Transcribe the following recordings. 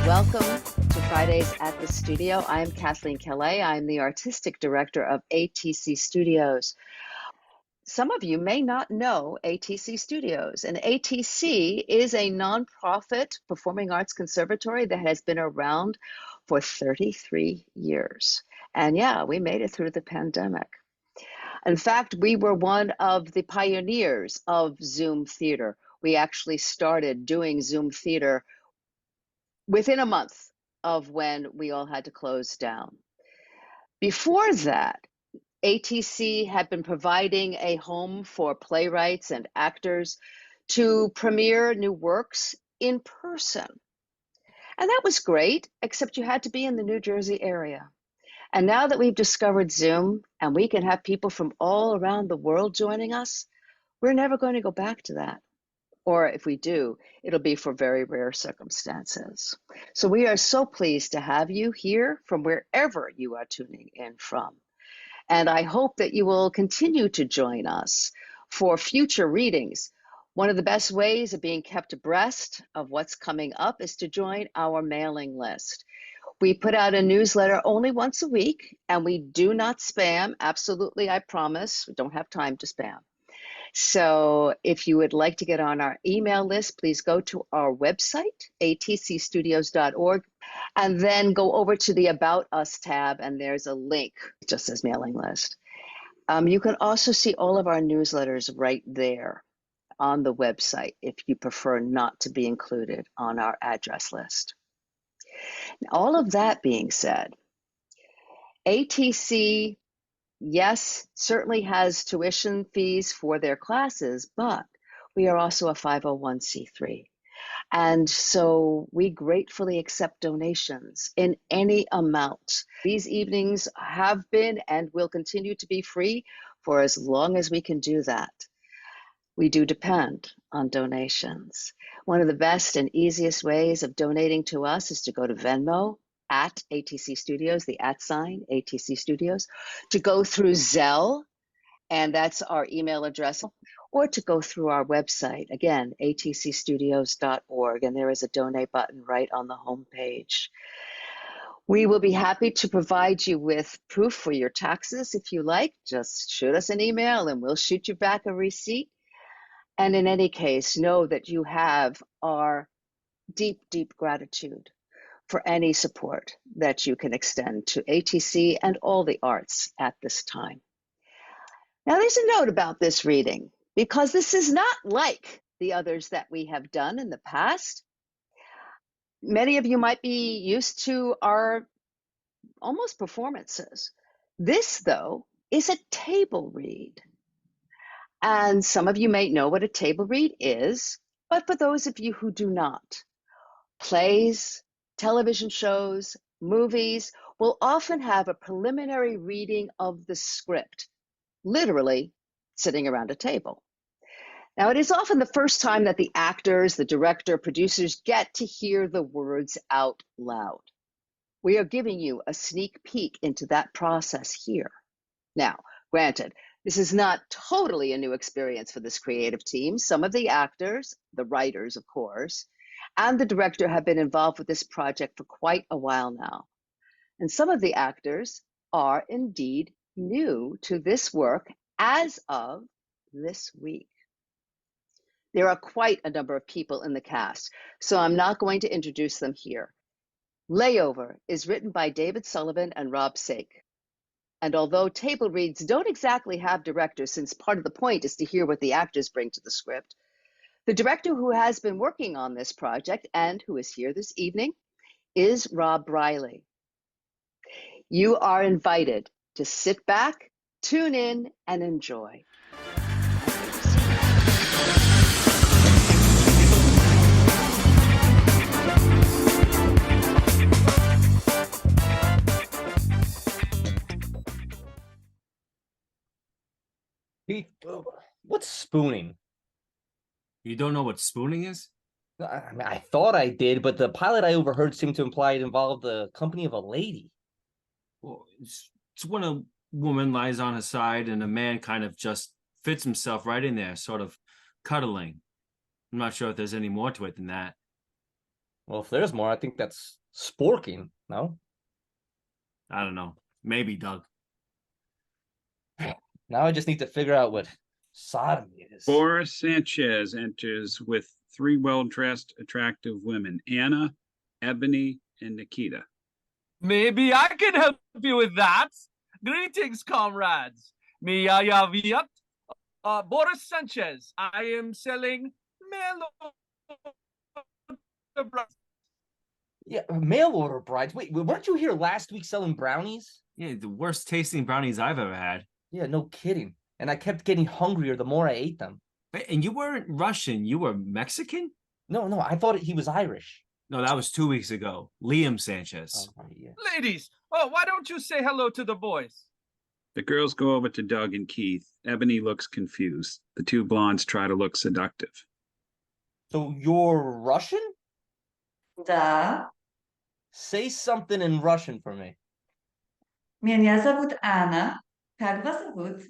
Welcome to Fridays at the Studio. I'm Kathleen Calais. I'm the artistic director of ATC Studios. Some of you may not know ATC Studios, and ATC is a nonprofit performing arts conservatory that has been around for 33 years. And yeah, we made it through the pandemic. In fact, we were one of the pioneers of Zoom theater. We actually started doing Zoom theater within a month of when we all had to close down. Before that, ATC had been providing a home for playwrights and actors to premiere new works in person. And that was great, except you had to be in the New Jersey area. And now that we've discovered Zoom and we can have people from all around the world joining us, we're never going to go back to that. Or if we do, it'll be for very rare circumstances. So we are so pleased to have you here from wherever you are tuning in from. And I hope that you will continue to join us for future readings. One of the best ways of being kept abreast of what's coming up is to join our mailing list. We put out a newsletter only once a week, and we do not spam. Absolutely, I promise. We don't have time to spam. So if you would like to get on our email list, please go to our website, atcstudios.org, and then go over to the About Us tab, and there's a link. It just says mailing list. You can also see all of our newsletters right there on the website if you prefer not to be included on our address list. All of that being said, ATC, yes, certainly has tuition fees for their classes, but we are also a 501c3. And so we gratefully accept donations in any amount. These evenings have been and will continue to be free for as long as we can do that. We do depend on donations. One of the best and easiest ways of donating to us is to go to Venmo at ATC Studios, the @ ATC Studios, to go through Zelle, and that's our email address, or to go through our website, again, atcstudios.org, and there is a donate button right on the homepage. We will be happy to provide you with proof for your taxes if you like. Just shoot us an email and we'll shoot you back a receipt. And in any case, know that you have our deep, deep gratitude for any support that you can extend to ATC and all the arts at this time. Now, there's a note about this reading, because this is not like the others that we have done in the past. Many of you might be used to our almost performances. This, though, is a table read. And some of you may know what a table read is, but for those of you who do not, plays, television shows, movies will often have a preliminary reading of the script, literally sitting around a table. Now, it is often the first time that the actors, the director, producers get to hear the words out loud. We are giving you a sneak peek into that process here. Now, granted, this is not totally a new experience for this creative team. Some of the actors, the writers, of course, and the director have been involved with this project for quite a while now. And some of the actors are indeed new to this work as of this week. There are quite a number of people in the cast, so I'm not going to introduce them here. Layover is written by David Sullivan and Rob Seyk. And although table reads don't exactly have directors, since part of the point is to hear what the actors bring to the script, the director who has been working on this project and who is here this evening is Rob Riley. You are invited to sit back, tune in, and enjoy. What's spooning? You don't know what spooning is? I mean, I thought I did, but the pilot I overheard seemed to imply it involved the company of a lady. Well, it's when a woman lies on her side and a man kind of just fits himself right in there, sort of cuddling. I'm not sure if there's any more to it than that. Well, if there's more, I think that's Sporking? No. I don't know. Maybe, Doug. Now I just need to figure out what sodomy is. Boris Sanchez enters with 3 well-dressed, attractive women, Anna, Ebony, and Nikita. Maybe I can help you with that. Greetings, comrades. Viat. Boris Sanchez. I am selling mail. Yeah, mail order brides. Wait, weren't you here last week selling brownies? Yeah, the worst tasting brownies I've ever had. Yeah, no kidding. And I kept getting hungrier the more I ate them. And you weren't Russian, you were Mexican? No, I thought he was Irish. No, that was 2 weeks ago. Liam Sanchez. Oh, right, yeah. Ladies, why don't you say hello to the boys? The girls go over to Doug and Keith. Ebony looks confused. The 2 blondes try to look seductive. So you're Russian? Да, Say something in Russian for me. меня зовут Анна. Как вас зовут?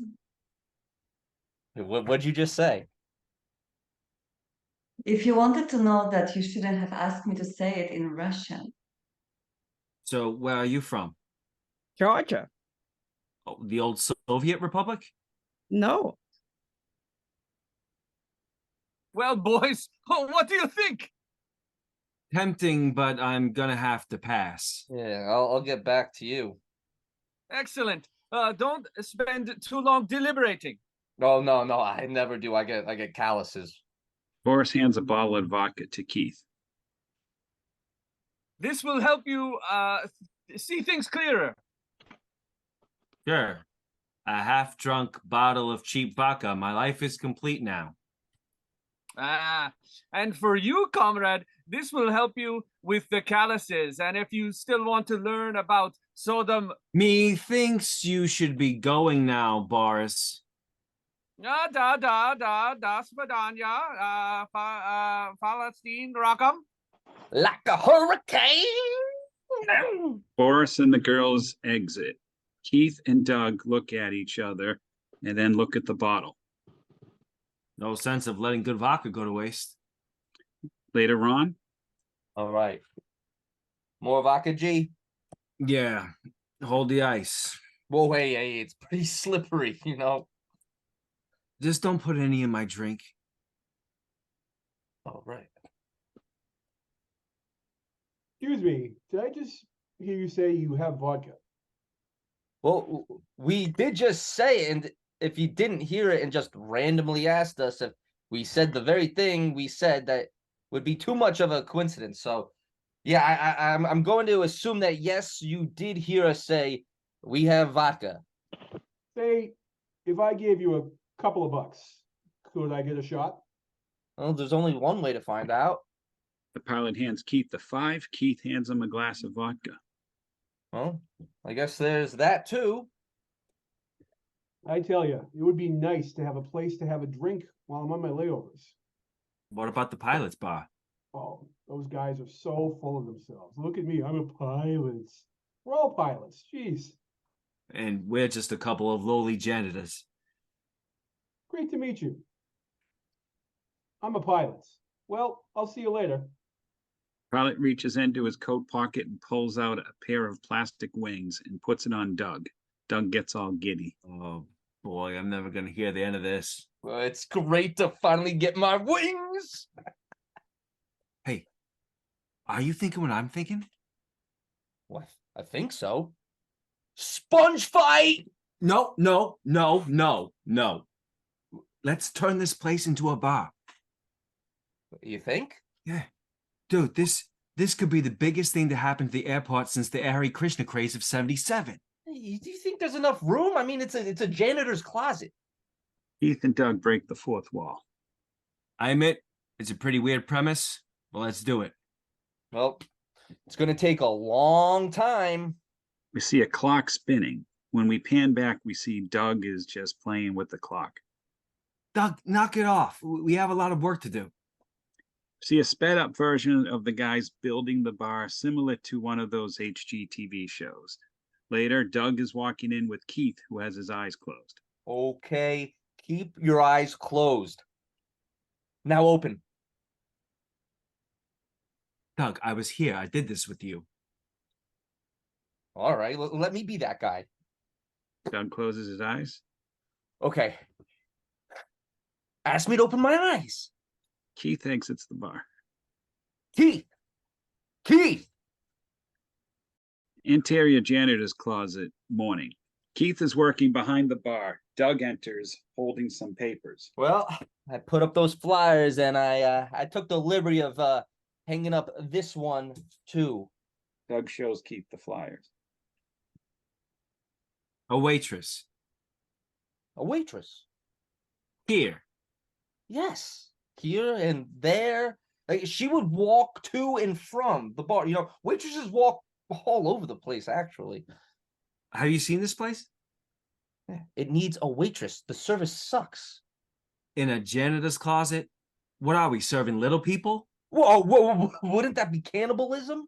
What'd you just say? If you wanted to know that, you shouldn't have asked me to say it in Russian. So, where are you from? Georgia. Oh, the old Soviet Republic? No. Well, boys, what do you think? Tempting, but I'm gonna have to pass. Yeah, I'll get back to you. Excellent. Don't spend too long deliberating. Oh no, I never do. I get calluses. Boris hands a bottle of vodka to Keith. This will help you see things clearer. Sure. A half-drunk bottle of cheap vodka. My life is complete now. And for you, comrade, this will help you with the calluses. And if you still want to learn about Sodom... Methinks you should be going now, Boris. Da spadanya, Palestine, Rakam. Like a hurricane. Boris and the girls exit. Keith and Doug look at each other and then look at the bottle. No sense of letting good vodka go to waste. Later on, All right. More vodka, G. Yeah, hold the ice. Whoa, hey, it's pretty slippery, you know. Just don't put any in my drink. All right. Excuse me, did I just hear you say you have vodka? Well, we did just say it, and if you didn't hear it and just randomly asked us if we said the very thing we said, that would be too much of a coincidence. So, yeah, I'm going to assume that yes, you did hear us say we have vodka. Say, if I gave you a couple of bucks, could I get a shot? Well, there's only one way to find out. the pilot hands Keith the 5. Keith hands him a glass of vodka. Well, I guess there's that too. I tell you, it would be nice to have a place to have a drink while I'm on my layovers. What about the pilot's bar? Oh, those guys are so full of themselves. Look at me, I'm a pilot. We're all pilots, jeez. And we're just a couple of lowly janitors. Great to meet you. I'm a pilot. Well, I'll see you later. Pilot reaches into his coat pocket and pulls out a pair of plastic wings and puts it on Doug. Doug gets all giddy. Oh boy, I'm never gonna hear the end of this. Well, it's great to finally get my wings. Hey, are you thinking what I'm thinking? Well, I think so. Sponge fight! No. Let's turn this place into a bar. You think? Yeah. Dude, this could be the biggest thing to happen to the airport since the Hare Krishna craze of 77. Do you think there's enough room? I mean, it's a janitor's closet. Keith and Doug break the fourth wall. I admit, it's a pretty weird premise, but let's do it. Well, it's going to take a long time. We see a clock spinning. When we pan back, we see Doug is just playing with the clock. Doug, knock it off. We have a lot of work to do. See a sped up version of the guys building the bar, similar to one of those HGTV shows. Later, Doug is walking in with Keith, who has his eyes closed. Okay, keep your eyes closed. Now open. Doug, I was here. I did this with you. All right, let me be that guy. Doug closes his eyes. Okay. Ask me to open my eyes. Keith exits the bar. Keith! Keith! Interior janitor's closet, morning. Keith is working behind the bar. Doug enters, holding some papers. Well, I put up those flyers and I took the liberty of hanging up this one too. Doug shows Keith the flyers. A waitress. A waitress. Here. Yes. Here and there. Like, she would walk to and from the bar. You know, waitresses walk all over the place, actually. Have you seen this place? It needs a waitress. The service sucks. In a janitor's closet? What are we, serving little people? Whoa, wouldn't that be cannibalism?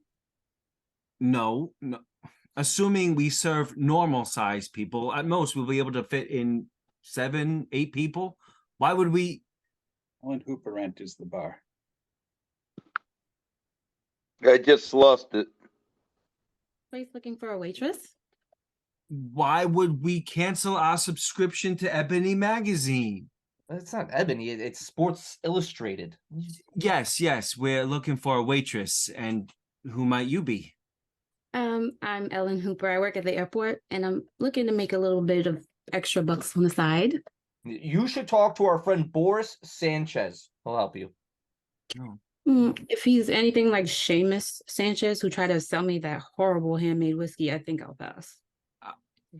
No. Assuming we serve normal-sized people, at most we'll be able to fit in 7, 8 people. Why would we? Ellyn Hooper enters the bar. I just lost it. Place looking for a waitress? Why would we cancel our subscription to Ebony magazine? It's not Ebony, it's Sports Illustrated. Yes, we're looking for a waitress. And who might you be? I'm Ellyn Hooper. I work at the airport, and I'm looking to make a little bit of extra bucks on the side. You should talk to our friend Boris Sanchez. He'll help you. If he's anything like Seamus Sanchez, who tried to sell me that horrible handmade whiskey, I think I'll pass.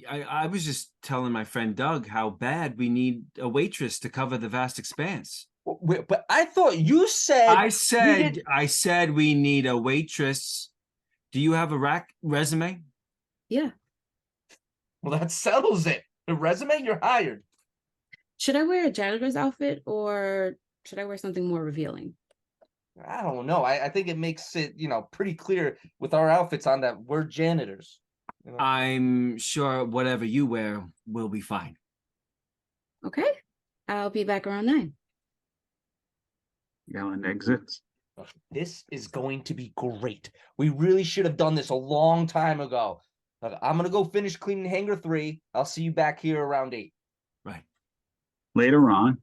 I was just telling my friend Doug how bad we need a waitress to cover the vast expanse. But I thought you said... I said we need a waitress. Do you have a resume? Yeah. Well, that settles it. The resume, you're hired. Should I wear a janitor's outfit, or should I wear something more revealing? I don't know. I think it makes it, pretty clear with our outfits on that we're janitors. You know? I'm sure whatever you wear will be fine. Okay. I'll be back around 9. Ellyn exits. This is going to be great. We really should have done this a long time ago. I'm going to go finish cleaning Hangar 3. I'll see you back here around 8. Right. Later on.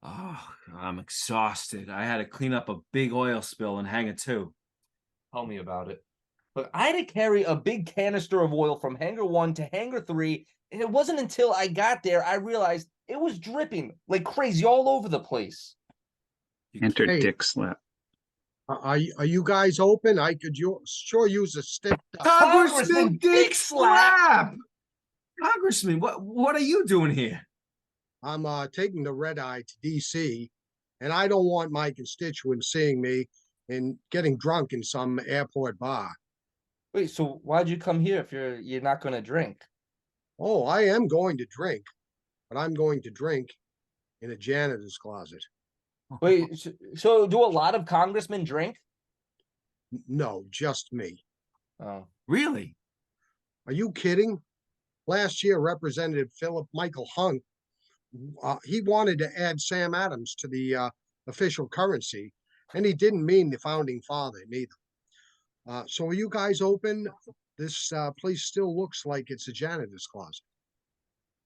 Oh, I'm exhausted. I had to clean up a big oil spill in Hangar 2. Tell me about it. Look, I had to carry a big canister of oil from Hangar 1 to Hangar 3, and it wasn't until I got there I realized it was dripping like crazy all over the place. Enter Hey. Dick Slap. Are you guys open? I could sure use a stick. Congressman Dick Slap! Congressman, what are you doing here? I'm taking the red eye to DC, and I don't want my constituents seeing me and getting drunk in some airport bar. Wait, so why'd you come here if you're not going to drink? Oh, I am going to drink, but I'm going to drink in a janitor's closet. Wait, so do a lot of congressmen drink? No, just me. Oh, Really? Are you kidding? Last year, Representative Philip Michael Hunk, he wanted to add Sam Adams to the official currency, and he didn't mean the founding father neither. So are you guys open? This place still looks like it's a janitor's closet.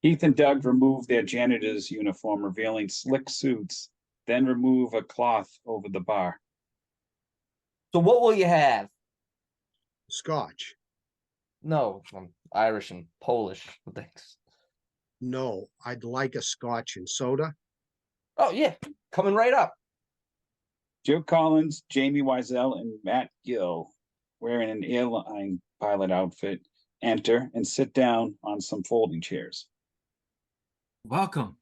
Keith and Doug remove their janitor's uniform, revealing slick suits, then remove a cloth over the bar. so what will you have? Scotch. No, I'm Irish and Polish. Thanks. No, I'd like a scotch and soda. Oh, yeah, coming right up. Joe Collins, Jamie Wiesel, and Matt Gill, wearing an airline pilot outfit, enter and sit down on some folding chairs. Welcome.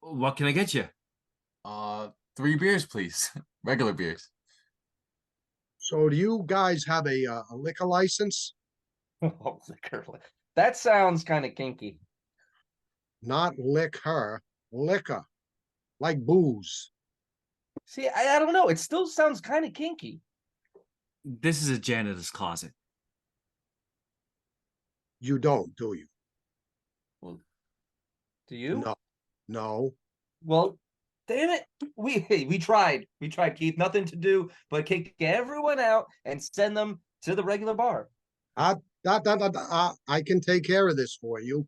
What can I get you? 3 beers, please. Regular beers. So do you guys have a liquor license? Oh, liquor. That sounds kind of kinky. Not liquor, liquor, like booze. See, I don't know. It still sounds kind of kinky. This is a janitor's closet. You don't, do you? Well, do you? No. Well, Damn it. We tried. We tried, Keith. Nothing to do but kick everyone out and send them to the regular bar. I can take care of this for you.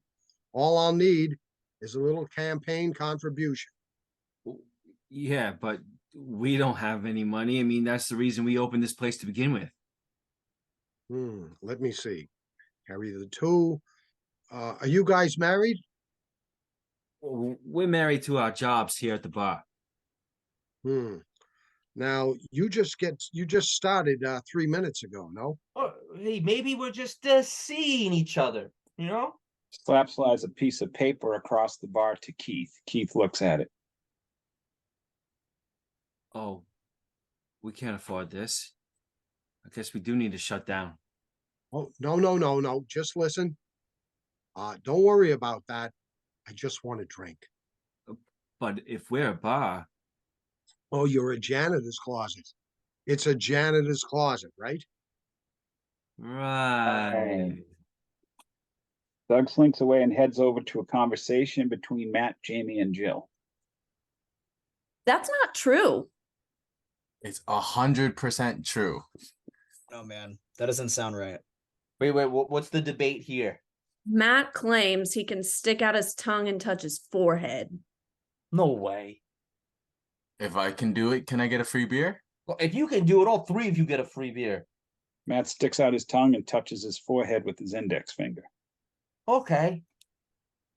All I'll need is a little campaign contribution. Yeah, but we don't have any money. I mean, that's the reason we opened this place to begin with. Let me see. Carry the two. Are you guys married? We're married to our jobs here at the bar. Now you just started 3 minutes ago, no? Oh, hey, maybe we're just seeing each other, you know? Slap slides a piece of paper across the bar to Keith. Keith looks at it. Oh, we can't afford this. I guess we do need to shut down. Oh, no. Just listen. Don't worry about that. I just want a drink. But if we're a bar... Oh, you're a janitor's closet. It's a janitor's closet, right? Right. Doug slinks away and heads over to a conversation between Matt, Jamie, and Jill. That's not true. It's 100% true. Oh man, that doesn't sound right. Wait, what's the debate here? Matt claims he can stick out his tongue and touch his forehead. No way. If I can do it, can I get a free beer? Well, if you can do it, all three of you get a free beer. Matt sticks out his tongue and touches his forehead with his index finger. Okay.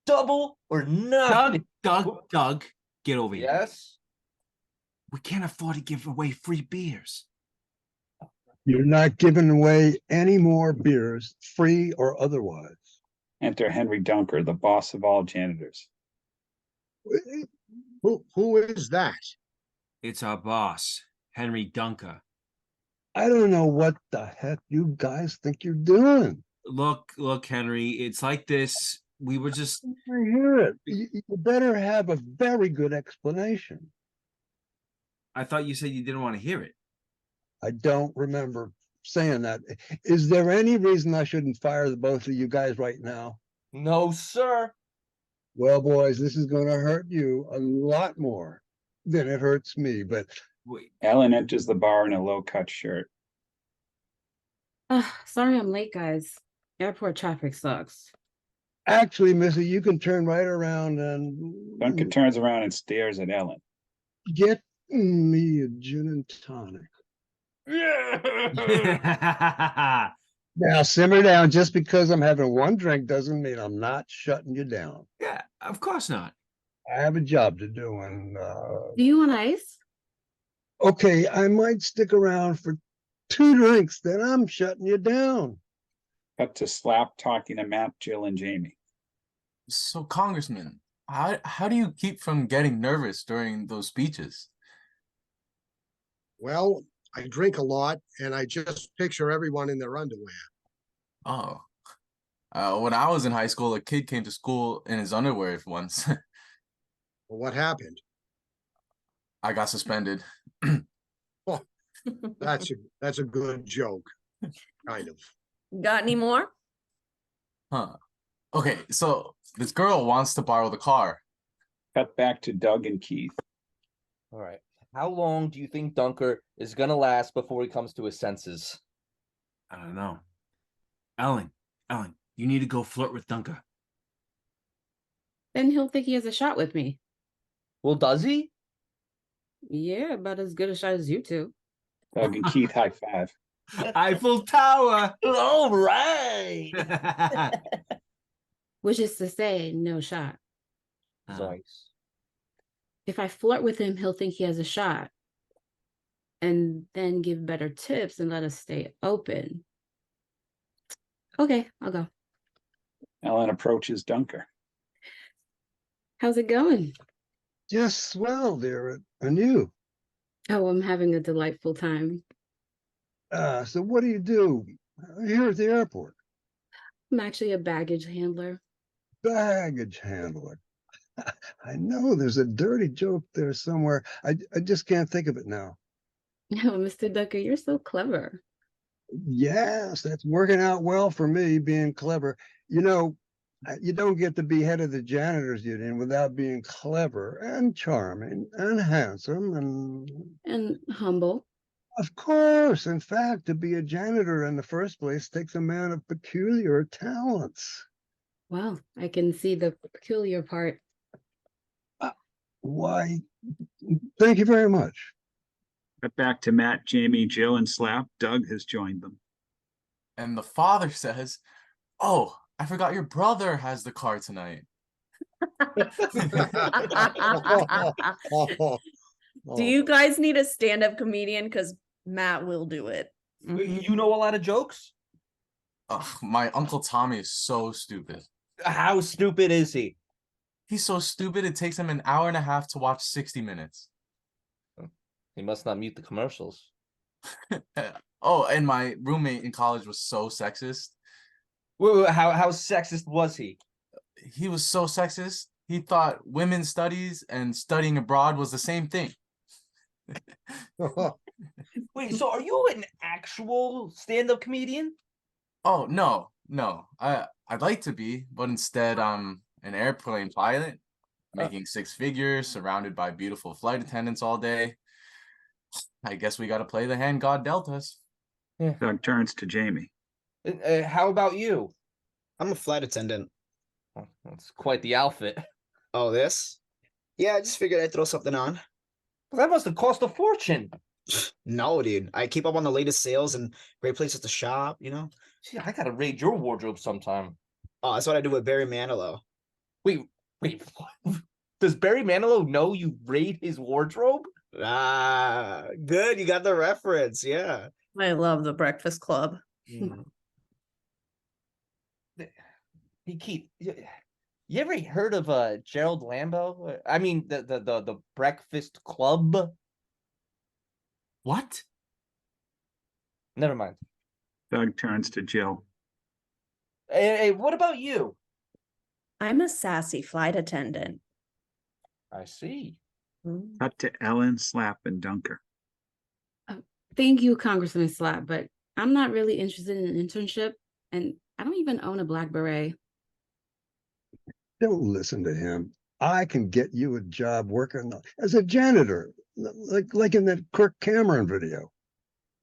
Double or nothing. Doug, get over here. Yes? We can't afford to give away free beers. You're not giving away any more beers, free or otherwise. Enter Henry Dunker, the boss of all janitors. Who is that? It's our boss, Henry Dunker. I don't know what the heck you guys think you're doing. Look, Henry, it's like this. We were just... I hear it. You better have a very good explanation. I thought you said you didn't want to hear it. I don't remember saying that. Is there any reason I shouldn't fire the both of you guys right now? No, sir. Well, boys, this is going to hurt you a lot more than it hurts me, but... Wait. Ellyn enters the bar in a low-cut shirt. Sorry I'm late, guys. Airport traffic sucks. Actually, Missy, you can turn right around and... Dunker turns around and stares at Ellyn. Get me a gin and tonic. Now, simmer down. Just because I'm having one drink doesn't mean I'm not shutting you down. Yeah, of course not. I have a job to do, and... Do you want ice? Okay, I might stick around for 2 drinks, then I'm shutting you down. Cut to Slap talking to Matt, Jill, and Jamie. So, Congressman, how do you keep from getting nervous during those speeches? Well, I drink a lot, and I just picture everyone in their underwear. Oh. When I was in high school, a kid came to school in his underwear once. Well, what happened? I got suspended. Oh, that's a good joke, kind of. Got any more? Huh. Okay, so this girl wants to borrow the car. Cut back to Doug and Keith. All right. How long do you think Dunker is going to last before he comes to his senses? I don't know. Ellyn, you need to go flirt with Dunker. Then he'll think he has a shot with me. Well, does he? Yeah, about as good a shot as you two. Doug and Keith high five. Eiffel Tower. All right. Which is to say, no shot. Nice. If I flirt with him, he'll think he has a shot. And then give better tips and let us stay open. Okay, I'll go. Ellyn approaches Dunker. How's it going? Just swell, dear. And you? Oh, I'm having a delightful time. So what do you do here at the airport? I'm actually a baggage handler. Baggage handler. I know there's a dirty joke there somewhere. I just can't think of it now. Oh, Mr. Dunker, you're so clever. Yes, that's working out well for me, being clever. You know, You don't get to be head of the Janitors Union without being clever and charming and handsome And humble. of course. In fact, to be a janitor in the first place takes a man of peculiar talents. Well, I can see the peculiar part. Why, thank you very much. Cut back to Matt, Jamie, Jill, and Slap. Doug has joined them. And the father says, "Oh, I forgot your brother has the car tonight." Do you guys need a stand-up comedian? Because Matt will do it. You know a lot of jokes? Ugh, my Uncle Tommy is so stupid. How stupid is he? He's so stupid it takes him an hour and a half to watch 60 minutes. He must not mute the commercials. Oh, and my roommate in college was so sexist. Wait, how sexist was he? He was so sexist. He thought women's studies and studying abroad was the same thing. Wait, so are you an actual stand-up comedian? Oh, no. I'd like to be, but instead I'm an airplane pilot, making six figures, surrounded by beautiful flight attendants all day. I guess we got to play the hand God dealt us. Yeah. Doug turns to Jamie. How about you? I'm a flight attendant. Oh, that's quite the outfit. Oh, this? Yeah, I just figured I'd throw something on. That must have cost a fortune. No, dude. I keep up on the latest sales and great places to shop, you know? Gee, I gotta raid your wardrobe sometime. Oh, that's what I do with Barry Manilow. Wait, what? Does Barry Manilow know you raid his wardrobe? Ah, good. You got the reference. Yeah. I love the Breakfast Club. Hey, Keith, you ever heard of Gerald Lambo? I mean, the Breakfast Club. What? Never mind. Doug turns to Jill. Hey, what about you? I'm a sassy flight attendant. I see. Cut to Ellyn, Slap, and Dunker. Thank you, Congressman Slap, but I'm not really interested in an internship, and I don't even own a black beret. Don't listen to him. I can get you a job working as a janitor, like in that Kirk Cameron video.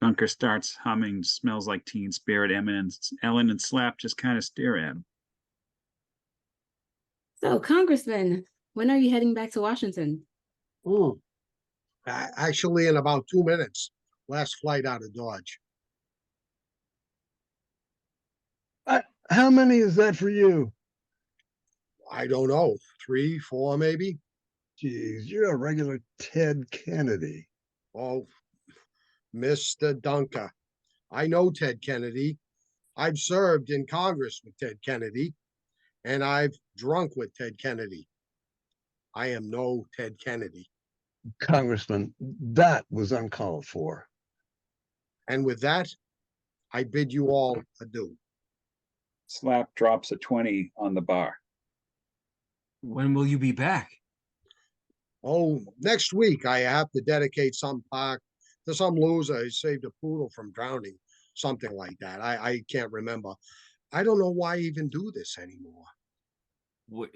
Dunker starts humming Smells Like Teen Spirit. Ellyn and Slap just kind of stare at him. So, Congressman, when are you heading back to Washington? Actually, in about 2 minutes. Last flight out of Dodge. How many is that for you? I don't know. 3, 4, maybe. Geez, you're a regular Ted Kennedy. Oh, Mr. Dunker. I know Ted Kennedy. I've served in Congress with Ted Kennedy, and I've drunk with Ted Kennedy. I am no Ted Kennedy. Congressman, that was uncalled for. And with that, I bid you all adieu. Slap drops a 20 on the bar. When will you be back? Oh, next week I have to dedicate some park to some loser who saved a poodle from drowning. Something like that. I can't remember. I don't know why I even do this anymore.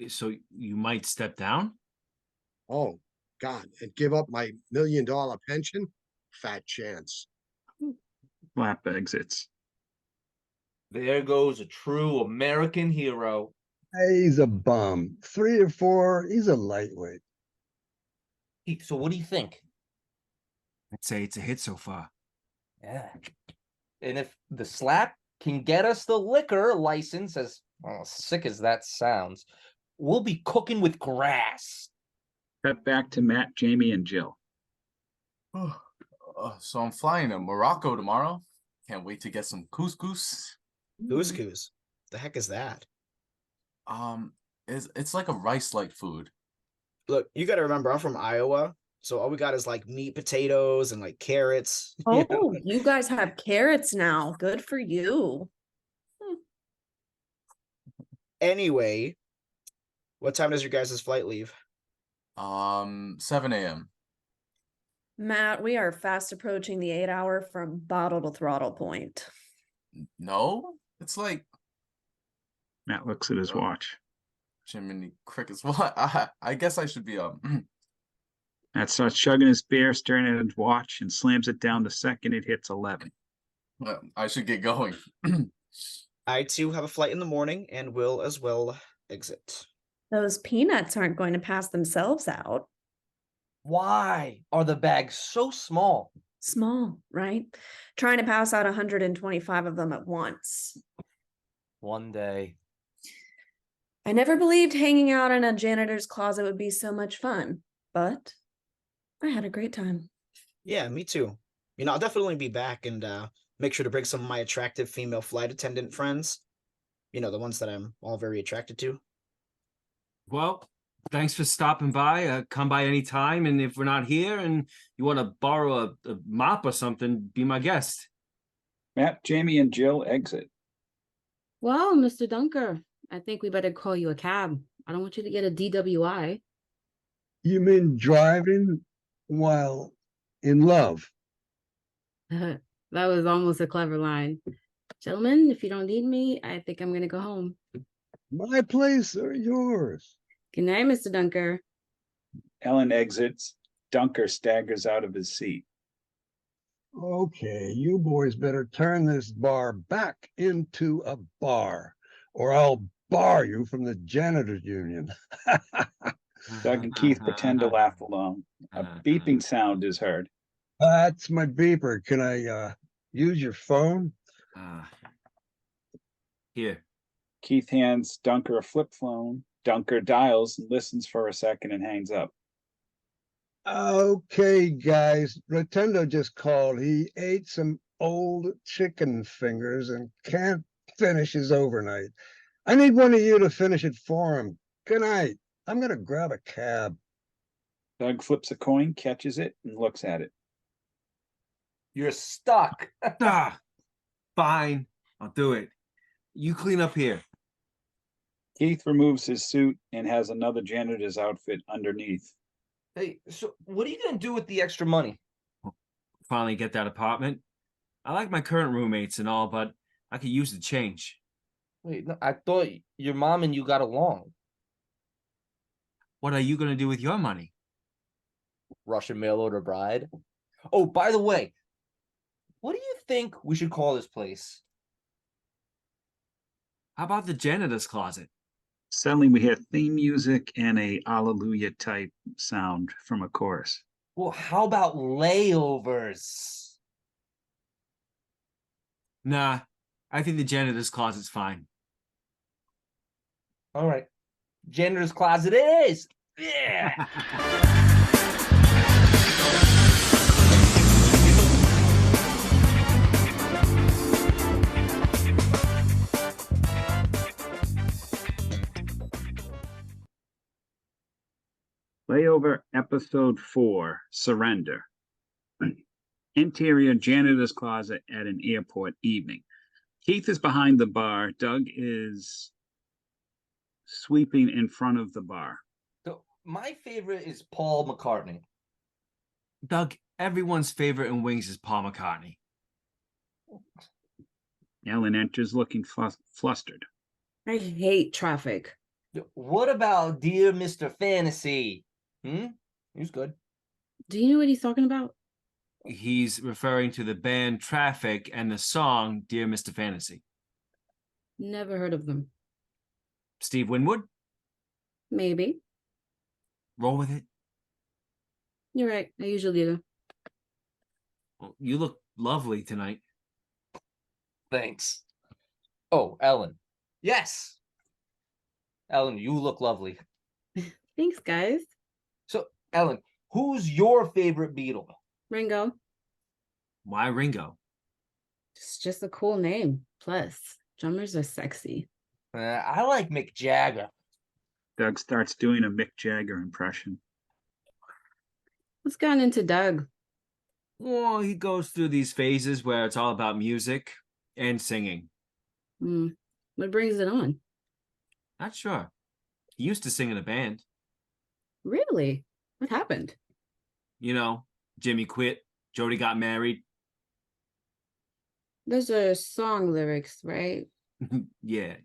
So you might step down? Oh, God, and give up my $1 million pension? Fat chance. Slap exits. There goes a true American hero. He's a bum. 3 or 4, he's a lightweight. So what do you think? I'd say it's a hit so far. Yeah. And if the Slap can get us the liquor license, as sick as that sounds, we'll be cooking with grass. Cut back to Matt, Jamie, and Jill. So I'm flying to Morocco tomorrow. Can't wait to get some couscous. Couscous? The heck is that? It's like a rice-like food. Look, you got to remember, I'm from Iowa, so all we got is like meat, potatoes, and like carrots. Oh, you guys have carrots now. Good for you. Anyway, what time does your guys' flight leave? 7 a.m. Matt, we are fast approaching the 8-hour from bottle to throttle point. No, it's like Matt looks at his watch. Jiminy Crickets. What? I guess I should be Matt starts chugging his beer, staring at his watch, and slams it down the second it hits 11. I should get going. I too have a flight in the morning and will as well exit. Those peanuts aren't going to pass themselves out. Why are the bags so small? Small, right? Trying to pass out 125 of them at once. One day. I never believed hanging out in a janitor's closet would be so much fun, but I had a great time. Yeah, me too. I'll definitely be back and make sure to bring some of my attractive female flight attendant friends. The ones that I'm all very attracted to. Well, thanks for stopping by. Come by anytime, and if we're not here and you want to borrow a mop or something, be my guest. Matt, Jamie, and Jill exit. Well, Mr. Dunker, I think we better call you a cab. I don't want you to get a DWI. You mean driving while in love? That was almost a clever line. Gentlemen, if you don't need me, I think I'm going to go home. My place or yours? Good night, Mr. Dunker. Ellyn exits. Dunker staggers out of his seat. Okay, you boys better turn this bar back into a bar, or I'll bar you from the Janitors Union. Doug and Keith pretend to laugh along. A beeping sound is heard. That's my beeper. Can I use your phone? Here. Keith hands Dunker a flip phone. Dunker dials and listens for a second and hangs up. Okay, guys. Rotendo just called. He ate some old chicken fingers and can't finish his overnight. I need one of you to finish it for him. Good night. I'm gonna grab a cab. Doug flips a coin, catches it, and looks at it. You're stuck. Fine. I'll do it. You clean up here. Keith removes his suit and has another janitor's outfit underneath. Hey, so what are you going to do with the extra money? Finally get that apartment. I like my current roommates and all, but I could use the change. Wait, no, I thought your mom and you got along. What are you going to do with your money? Russian mail order bride. Oh, by the way, what do you think we should call this place? How about the janitor's closet? Suddenly we hear theme music and a Alleluia type sound from a chorus. Well, how about layovers? Nah, I think the janitor's closet's fine. All right. Janitor's closet it is. Yeah. Layover Episode 4, Surrender. Interior janitor's closet at an airport evening. Keith is behind the bar. Doug is sweeping in front of the bar. So my favorite is Paul McCartney. Doug, everyone's favorite in Wings is Paul McCartney. Ellyn enters looking flustered. I hate traffic. What about Dear Mr. Fantasy? He's good. Do you know what he's talking about? He's referring to the band Traffic and the song Dear Mr. Fantasy. Never heard of them. Steve Winwood? Maybe. Roll with it. You're right. I usually do. Well, you look lovely tonight. Thanks. Oh, Ellyn. Yes. Ellyn, you look lovely. Thanks, guys. So, Ellyn, who's your favorite Beatle? Ringo. Why Ringo? It's just a cool name. Plus, drummers are sexy. I like Mick Jagger. Doug starts doing a Mick Jagger impression. What's gotten into Doug? Well, he goes through these phases where it's all about music and singing. What brings it on? Not sure. He used to sing in a band. Really? What happened? You know, Jimmy quit, Jody got married. Those are song lyrics, right? Yeah.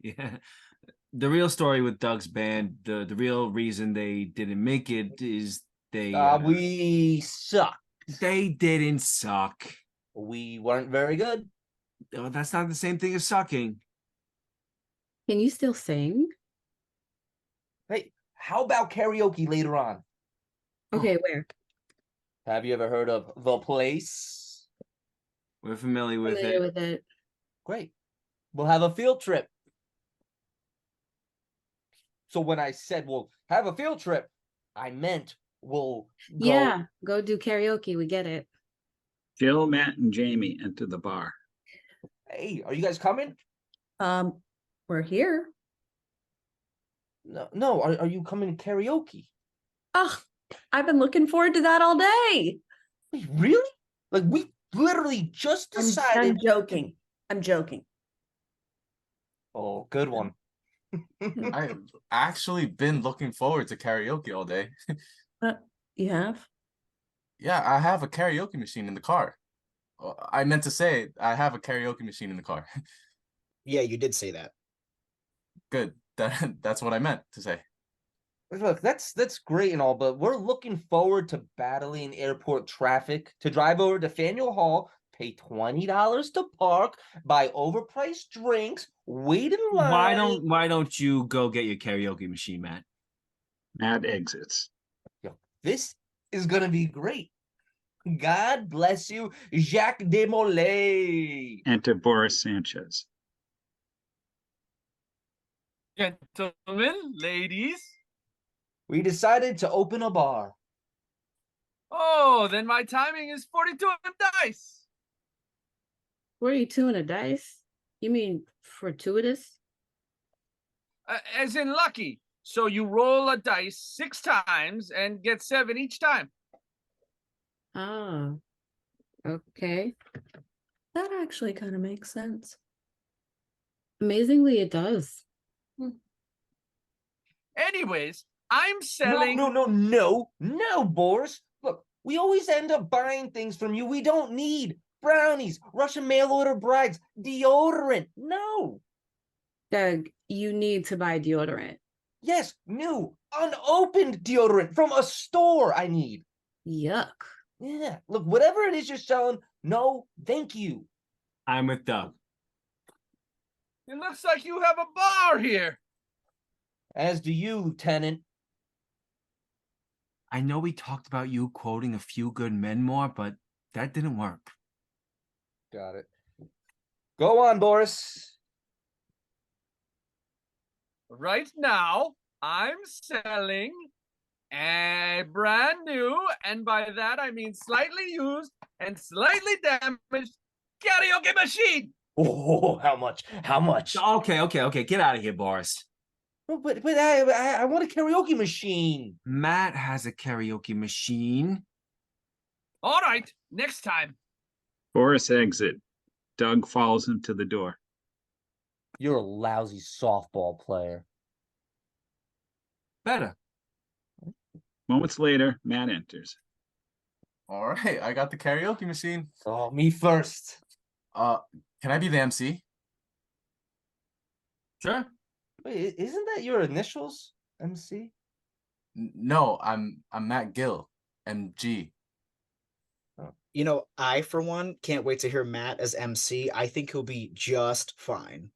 the real story with Doug's band, the real reason they didn't make it is they we suck. They didn't suck. We weren't very good. Oh, that's not the same thing as sucking. Can you still sing? Hey, how about karaoke later on? Okay, where? Have you ever heard of The Place? We're familiar with Familiar it. with it. Great. We'll have a field trip. So when I said we'll have a field trip, I meant we'll go. Yeah, go do karaoke. We get it. Jill, Matt, and Jamie enter the bar. Hey, are you guys coming? We're here. No. Are you coming to karaoke? Ugh, I've been looking forward to that all day. Wait, really? Like, we literally just decided. I'm joking. I'm joking. Oh, good one. I've actually been looking forward to karaoke all day. You have? Yeah, I have a karaoke machine in the car. I meant to say I have a karaoke machine in the car. Yeah, you did say that. Good. That's what I meant to say. Look, that's great and all, but we're looking forward to battling airport traffic, to drive over to Faneuil Hall, pay $20 to park, buy overpriced drinks, wait in line. Why don't you go get your karaoke machine, Matt? Matt exits. This is gonna be great. God bless you, Jacques Desmoulins. Enter Boris Sanchez. Gentlemen, ladies. We decided to open a bar. Oh, then my timing is 42 and dice. 42 and a dice? You mean fortuitous? As in lucky. So you roll a dice 6 times and get 7 each time. Oh, okay. That actually kind of makes sense. Amazingly, it does. Anyways, I'm selling. No, Boris. Look, we always end up buying things from you we don't need. Brownies, Russian mail order brides, deodorant. No. Doug, you need to buy deodorant. Yes, new, unopened deodorant from a store I need. Yuck. Yeah, look, whatever it is you're selling, no, thank you. I'm with Doug. It looks like you have a bar here. As do you, Lieutenant. I know we talked about you quoting A Few Good Men more, but that didn't work. Got it. Go on, Boris. Right now, I'm selling a brand new, and by that I mean slightly used and slightly damaged karaoke machine. Oh, how much? How much? Okay. Get out of here, Boris. But I want a karaoke machine. Matt has a karaoke machine. All right, next time. Boris exit. Doug follows him to the door. You're a lousy softball player. Better. Moments later, Matt enters. All right, I got the karaoke machine. Oh, me first. Can I be the MC? Sure. Wait, isn't that your initials, MC? No, I'm Matt Gill, MG. You know, I, for one, can't wait to hear Matt as MC. I think he'll be just fine.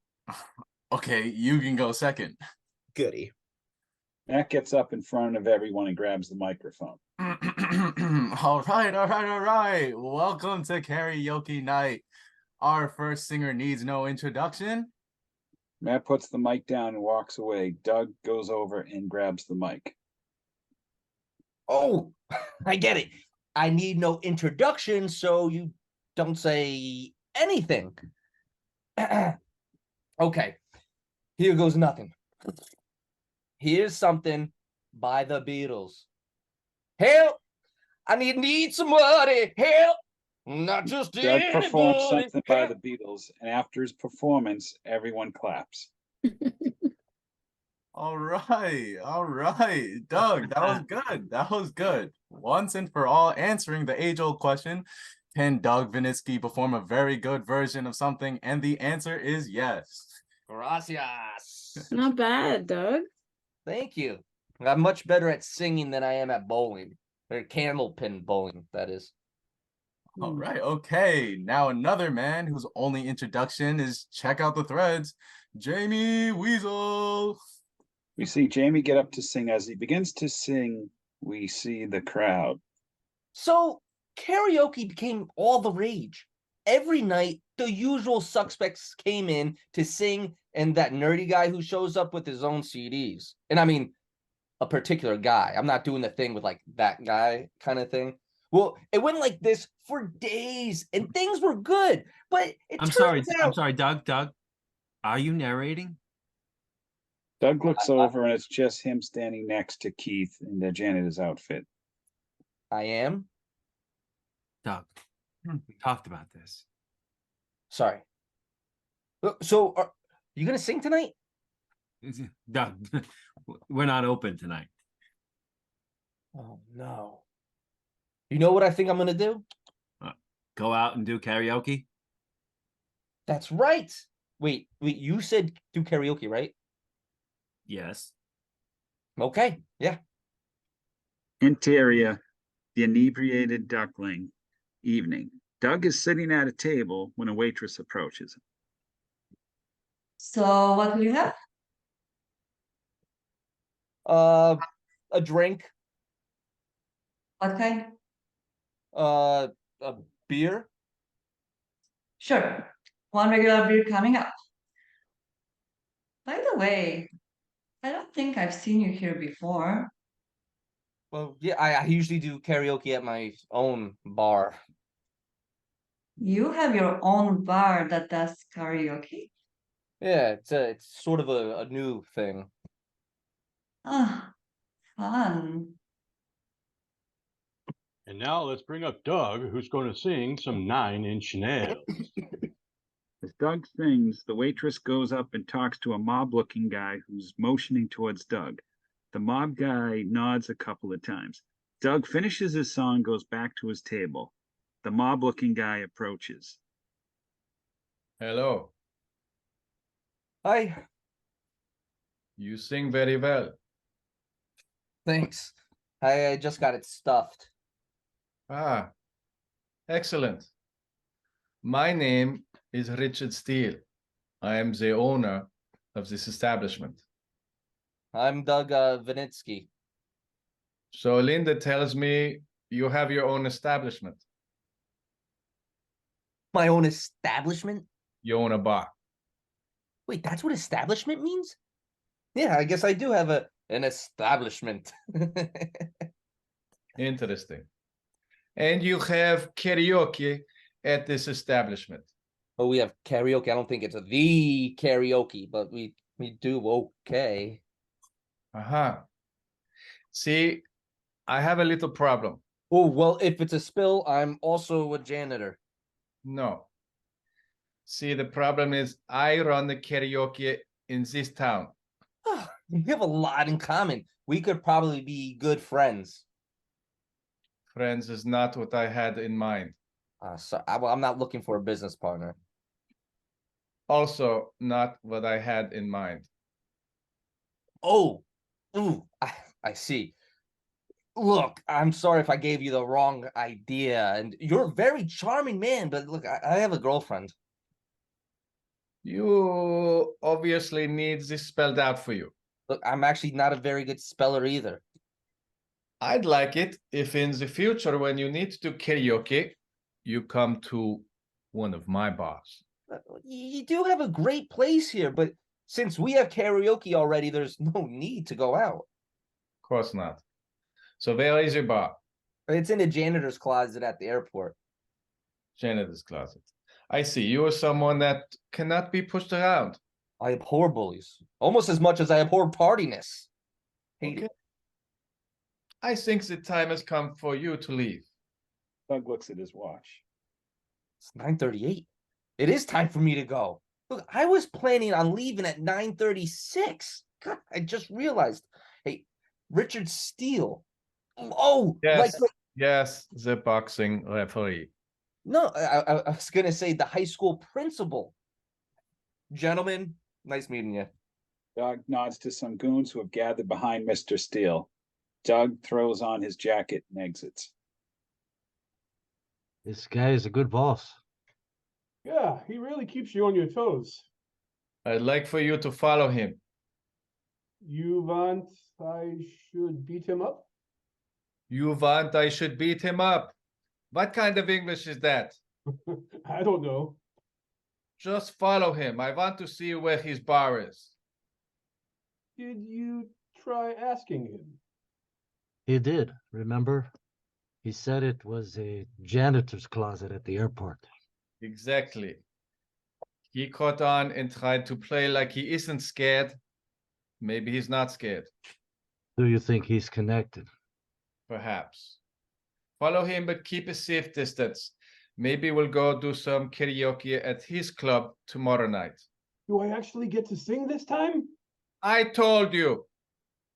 Okay, you can go second. Goody. Matt gets up in front of everyone and grabs the microphone. All right. Welcome to karaoke night. Our first singer needs no introduction. Matt puts the mic down and walks away. Doug goes over and grabs the mic. Oh, I get it. I need no introduction, so you don't say anything. Okay, here goes nothing. Here's something by the Beatles. Help! I need somebody. Help! Not just Doug performs anybody. something by the Beatles, and after his performance, everyone claps. All right. Doug, that was good. Once and for all, answering the age-old question, can Doug Vinitsky perform a very good version of something? And the answer is yes. Gracias. Not bad, Doug. Thank you. I'm much better at singing than I am at bowling. Or candlepin bowling, that is. All right, okay. Now another man whose only introduction is check out the threads, Jamie Weasel. We see Jamie get up to sing. As he begins to sing, we see the crowd. So karaoke became all the rage. Every night, the usual suspects came in to sing, and that nerdy guy who shows up with his own CDs. And I mean, a particular guy. I'm not doing the thing with like that guy kind of thing. Well, it went like this for days, and things were good. But I'm sorry, Doug. Are you narrating? Doug looks over and it's just him standing next to Keith in the janitor's outfit. I am? Doug, we talked about this. Sorry. So, are you going to sing tonight? Doug, we're not open tonight. Oh, no. You know what I think I'm going to do? Go out and do karaoke? That's right. Wait, you said do karaoke, right? Yes. Okay, yeah. Interior, the inebriated duckling, evening. Doug is sitting at a table when a waitress approaches him. So what will you have? A drink. What kind? A beer. Sure. One regular beer coming up. By the way, I don't think I've seen you here before. Well, yeah, I usually do karaoke at my own bar. You have your own bar that does karaoke? Yeah, it's sort of a new thing. Ah, fun. And now let's bring up Doug, who's going to sing some 9-inch nails. As Doug sings, the waitress goes up and talks to a mob-looking guy who's motioning towards Doug. The mob guy nods a couple of times. Doug finishes his song, goes back to his table. The mob-looking guy approaches. Hello. Hi. You sing very well. Thanks. I just got it stuffed. Ah, excellent. My name is Richard Steele. I am the owner of this establishment. I'm Doug Vinitsky. So Linda tells me you have your own establishment. My own establishment? You own a bar. Wait, that's what establishment means? Yeah, I guess I do have an establishment. Interesting. And you have karaoke at this establishment. Oh, we have karaoke. I don't think it's the karaoke, but we do okay. Aha. See, I have a little problem. Oh, well, if it's a spill, I'm also a janitor. No. See, the problem is I run the karaoke in this town. Oh, we have a lot in common. We could probably be good friends. Friends is not what I had in mind. I'm not looking for a business partner. Also, not what I had in mind. Oh, ooh, I see. Look, I'm sorry if I gave you the wrong idea, and you're a very charming man, but look, I have a girlfriend. You obviously need this spelled out for you. Look, I'm actually not a very good speller either. I'd like it if in the future, when you need to do karaoke, you come to one of my bars. You do have a great place here, but since we have karaoke already, there's no need to go out. Of course not. So where is your bar? It's in a janitor's closet at the airport. Janitor's closet. I see. You are someone that cannot be pushed around. I abhor bullies, almost as much as I abhor tardiness. Okay. I think the time has come for you to leave. Doug looks at his watch. It's 9:38. It is time for me to go. Look, I was planning on leaving at 9:36. God, I just realized. Hey, Richard Steele. Oh, yes, like yes, the boxing referee. No, I was gonna say the high school principal. Gentlemen, Nice meeting you. Doug nods to some goons who have gathered behind Mr. Steele. Doug throws on his jacket and exits. This guy is a good boss. Yeah, he really keeps you on your toes. I'd like for you to follow him. You want I should beat him up? You want I should beat him up? What kind of English is that? I don't know. Just follow him. I want to see where his bar is. Did you try asking him? He did, remember? He said it was a janitor's closet at the airport. Exactly. He caught on and tried to play like he isn't scared. Maybe he's not scared. Do you think he's connected? Perhaps. Follow him, but keep a safe distance. Maybe we'll go do some karaoke at his club tomorrow night. Do I actually get to sing this time? I told you.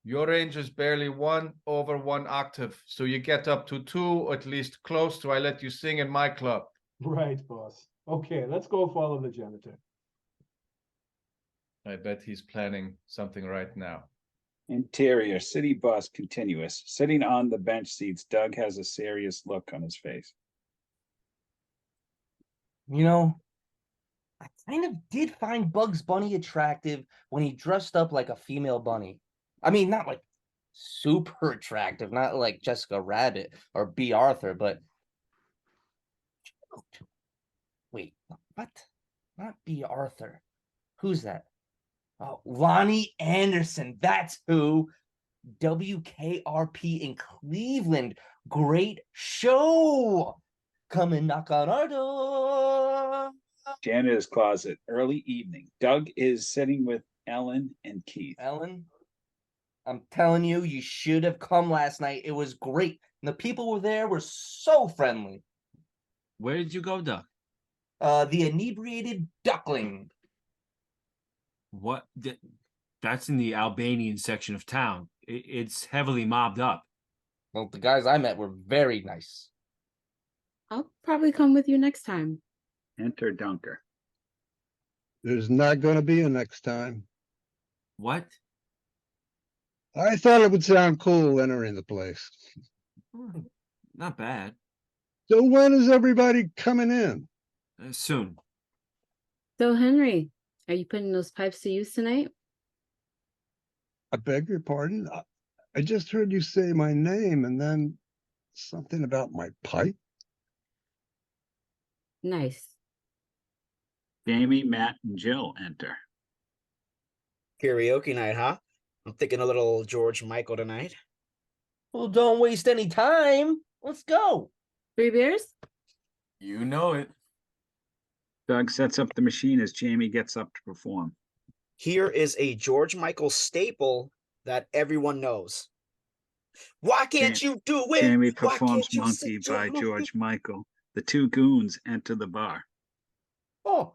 Your range is barely 1 over 1 octave, so you get up to 2, or at least close to I let you sing in my club. Right, boss. Okay, let's go follow the janitor. I bet he's planning something right now. Interior, city bus continuous. Sitting on the bench seats, Doug has a serious look on his face. You know, I kind of did find Bugs Bunny attractive when he dressed up like a female bunny. I mean, not like super attractive, not like Jessica Rabbit or B. Arthur, but wait, what? Not B. Arthur. Who's that? Oh, Lonnie Anderson. That's who. WKRP in Cleveland. Great show. Come and knock on our door. Janitor's closet, early evening. Doug is sitting with Ellyn and Keith. Ellyn, I'm telling you, you should have come last night. It was great. And the people were there were so friendly. Where did you go, Doug? The Inebriated Duckling. What? That's in the Albanian section of town. It's heavily mobbed up. Well, the guys I met were very nice. I'll probably come with you next time. Enter Dunker. There's not going to be a next time. What? I thought it would sound cool entering the place. Not bad. So when is everybody coming in? Soon. So, Henry, are you putting those pipes to use tonight? I beg your pardon? I just heard you say my name and then something about my pipe. Nice. Jamie, Matt, and Jill enter. Karaoke night, huh? I'm thinking a little George Michael tonight. Well, don't waste any time. Let's go. 3 beers? You know it. Doug sets up the machine as Jamie gets up to perform. Here is a George Michael staple that everyone knows. Why can't you do it? Jamie Why performs can't you Monkey sit by your- George Michael. The two goons enter the bar. Oh,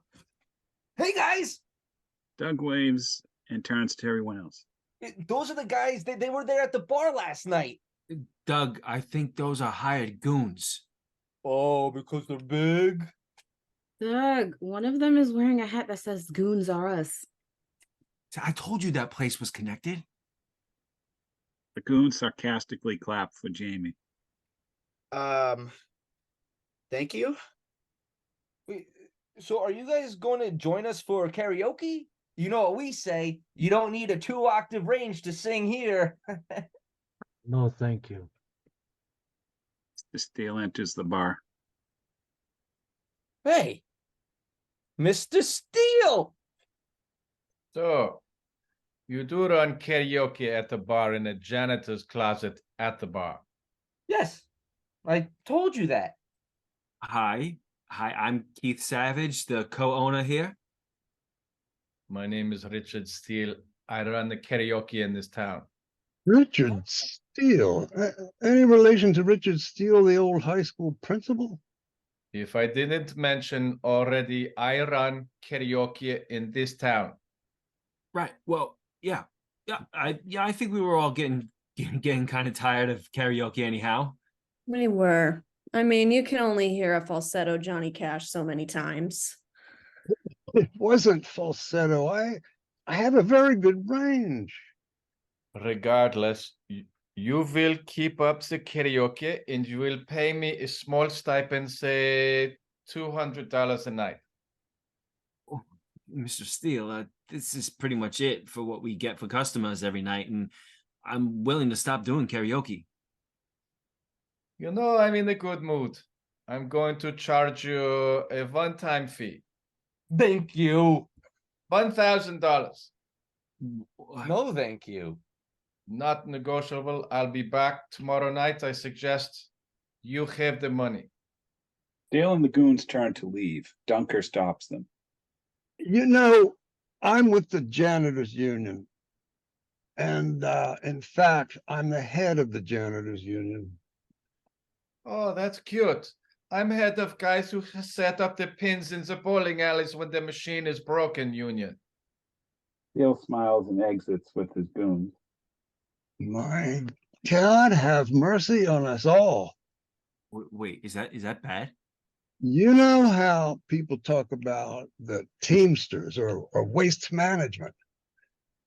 hey guys. Doug waves and turns to everyone else. Those are the guys. They were there at the bar last night. Doug, I think those are hired goons. Oh, because they're big? Doug, one of them is wearing a hat that says Goons Are Us. I told you that place was connected. The goons sarcastically clap for Jamie. Thank you. Wait, so are you guys going to join us for karaoke? You know what we say, you don't need a 2-octave range to sing here. No, thank you. The Steele enters the bar. Hey, Mr. Steele. So, you do run karaoke at the bar in a janitor's closet at the bar. Yes, I told you that. Hi, I'm Keith Savage, the co-owner here. My name is Richard Steele. I run the karaoke in this town. Richard Steele. Any relation to Richard Steele, the old high school principal? If I didn't mention already, I run karaoke in this town. Right. Well, yeah. I think we were all getting kind of tired of karaoke anyhow. We were. I mean, you can only hear a falsetto Johnny Cash so many times. It wasn't falsetto. I have a very good range. Regardless, you will keep up the karaoke and you will pay me a small stipend, say $200 a night. Mr. Steele, this is pretty much it for what we get for customers every night, and I'm willing to stop doing karaoke. You know, I'm in a good mood. I'm going to charge you a one-time fee. Thank you. $1,000. No, thank you. Not negotiable. I'll be back tomorrow night. I suggest you have the money. Dale and the goons turn to leave. Dunker stops them. You know, I'm with the Janitors Union. And in fact, I'm the head of the Janitors Union. Oh, that's cute. I'm head of guys who set up the pins in the bowling alleys when the machine is broken, Union. Dale smiles and exits with his goons. My God, have mercy on us all. Wait, is that bad? You know how people talk about the Teamsters or waste management?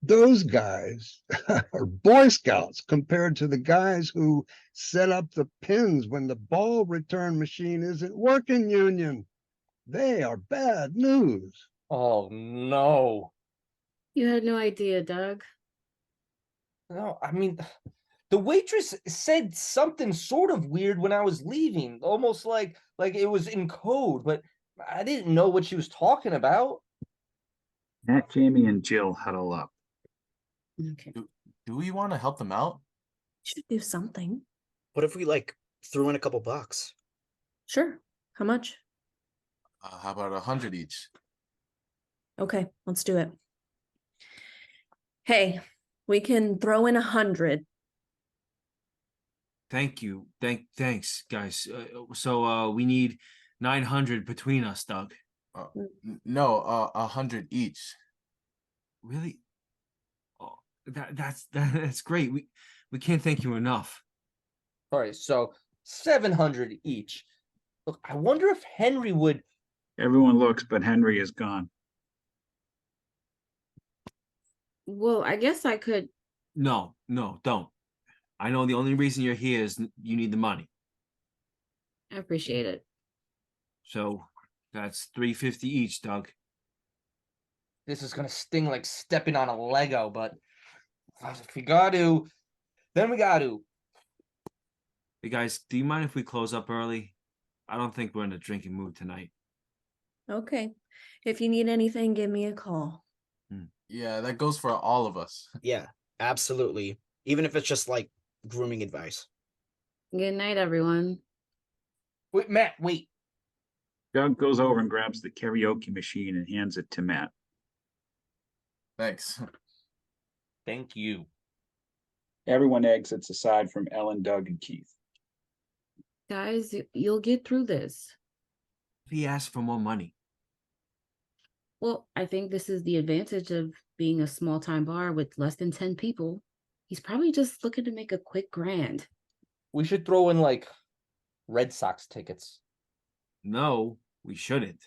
Those guys are Boy Scouts compared to the guys who set up the pins when the ball return machine isn't working, Union. They are bad news. Oh, no. You had no idea, Doug. No, I mean, the waitress said something sort of weird when I was leaving, almost like it was in code, but I didn't know what she was talking about. Matt, Jamie, and Jill huddle up. Okay. Do we want to help them out? Should do something. What if we like threw in a couple bucks? Sure. How much? How about 100 each? Okay, let's do it. Hey, we can throw in 100. Thank you. Thanks, guys. So we need 900 between us, Doug. No, 100 each. Really? Oh, that's great. We can't thank you enough. All right, so 700 each. Look, I wonder if Henry would. Everyone looks, but Henry is gone. Well, I guess I could. No, don't. I know the only reason you're here is you need the money. I appreciate it. So that's $350 each, Doug. This is gonna sting like stepping on a Lego, but if we got to, then we got to. Hey guys, do you mind if we close up early? I don't think we're in a drinking mood tonight. Okay. If you need anything, give me a call. Yeah, that goes for all of us. Yeah, absolutely. Even if it's just like grooming advice. Good night, everyone. Wait, Matt, wait. Doug goes over and grabs the karaoke machine and hands it to Matt. Thanks. Thank you. Everyone exits aside from Ellyn, Doug, and Keith. Guys, you'll get through this. He asked for more money. Well, I think this is the advantage of being a small-time bar with less than 10 people. He's probably just looking to make a quick grand. We should throw in like Red Sox tickets. No, we shouldn't.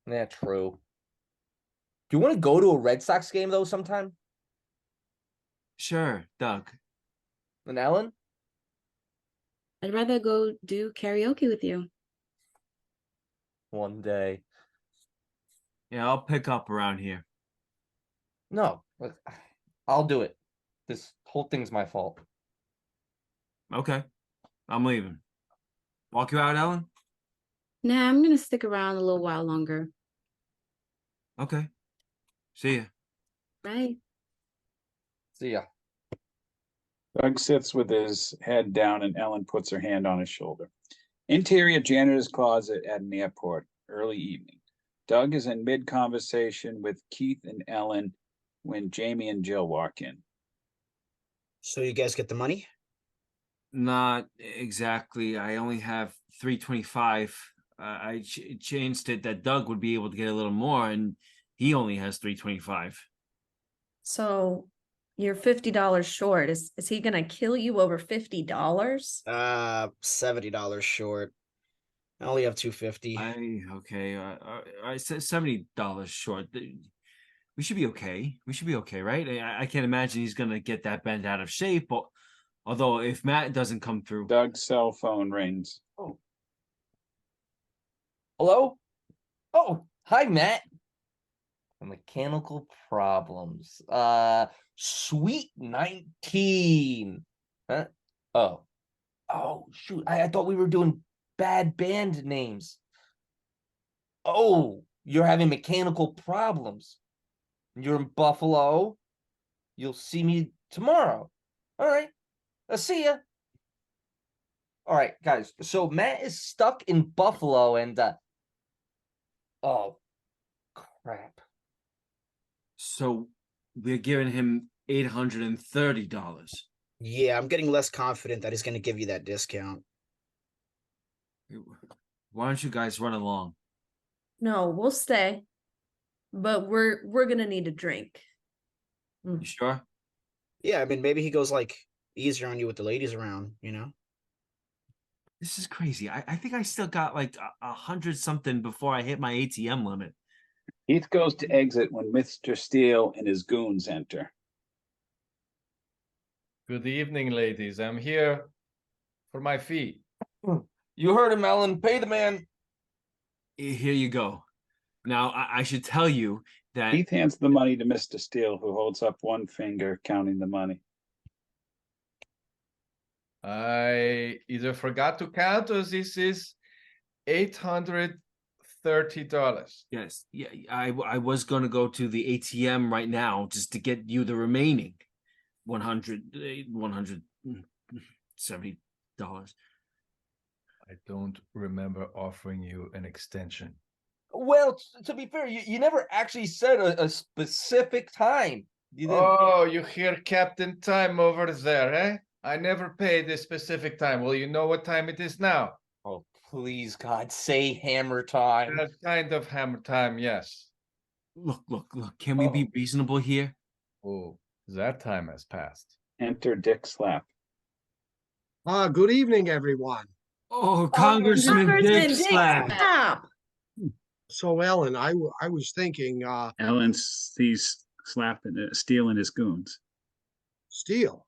Yeah, true. Do you want to go to a Red Sox game though sometime? Sure, Doug. And Ellyn? I'd rather go do karaoke with you. One day. Yeah, I'll pick up around here. No, look, I'll do it. This whole thing's my fault. Okay, I'm leaving. Walk you out, Ellyn? Nah, I'm gonna stick around a little while longer. Okay. See ya. Bye. See ya. Doug sits with his head down and Ellyn puts her hand on his shoulder. Interior janitor's closet at an airport, early evening. Doug is in mid-conversation with Keith and Ellyn when Jamie and Jill walk in. So you guys get the money? Not exactly. I only have $325. I changed it that Doug would be able to get a little more, and he only has $325. So you're $50 short. Is he gonna kill you over $50? $70 short. I only have $250. I said $70 short. we should be okay. We should be okay, right? I can't imagine he's gonna get that bent out of shape. But although if Matt doesn't come through, Doug's cell phone rings. Oh. Hello? Oh, hi, Matt. Mechanical problems. Sweet 19. Huh? Oh. Oh, shoot. I thought we were doing bad band names. Oh, you're having mechanical problems. You're in Buffalo. You'll see me tomorrow. All right. I'll see ya. All right, guys. So Matt is stuck in Buffalo and oh crap. so we're giving him $830. Yeah, I'm getting less confident that he's going to give you that discount. Why don't you guys run along? No, we'll stay. But we're gonna need a drink. You sure? Yeah, I mean, maybe he goes like easier on you with the ladies around, This is crazy. I think I still got like 100 something before I hit my ATM limit. Heath goes to exit when Mr. Steele and his goons enter. Good evening, ladies. I'm here for my fee. You heard him, Ellyn. Pay the man. Here you go. Now, I should tell you that Heath hands the money to Mr. Steele, who holds up one finger, counting the money. I either forgot to count or this is $830. yes, yeah, I was going to go to the ATM right now just to get you the remaining $170. I don't remember offering you an extension. Well, to be fair, you never actually said a specific time. You didn't. Oh, you hear Captain Time over there, eh? I never paid this specific time. Well, you know what time it is now? Oh, please, God, say hammer time. That kind of hammer time, yes. Look. Can we be reasonable here? Oh, that time has passed. Enter Dick Slap. Good evening, everyone. Oh, Congressman Dick Slap. Stop. So, Ellyn, I was thinking, Ellyn sees Steele and his goons. Steele,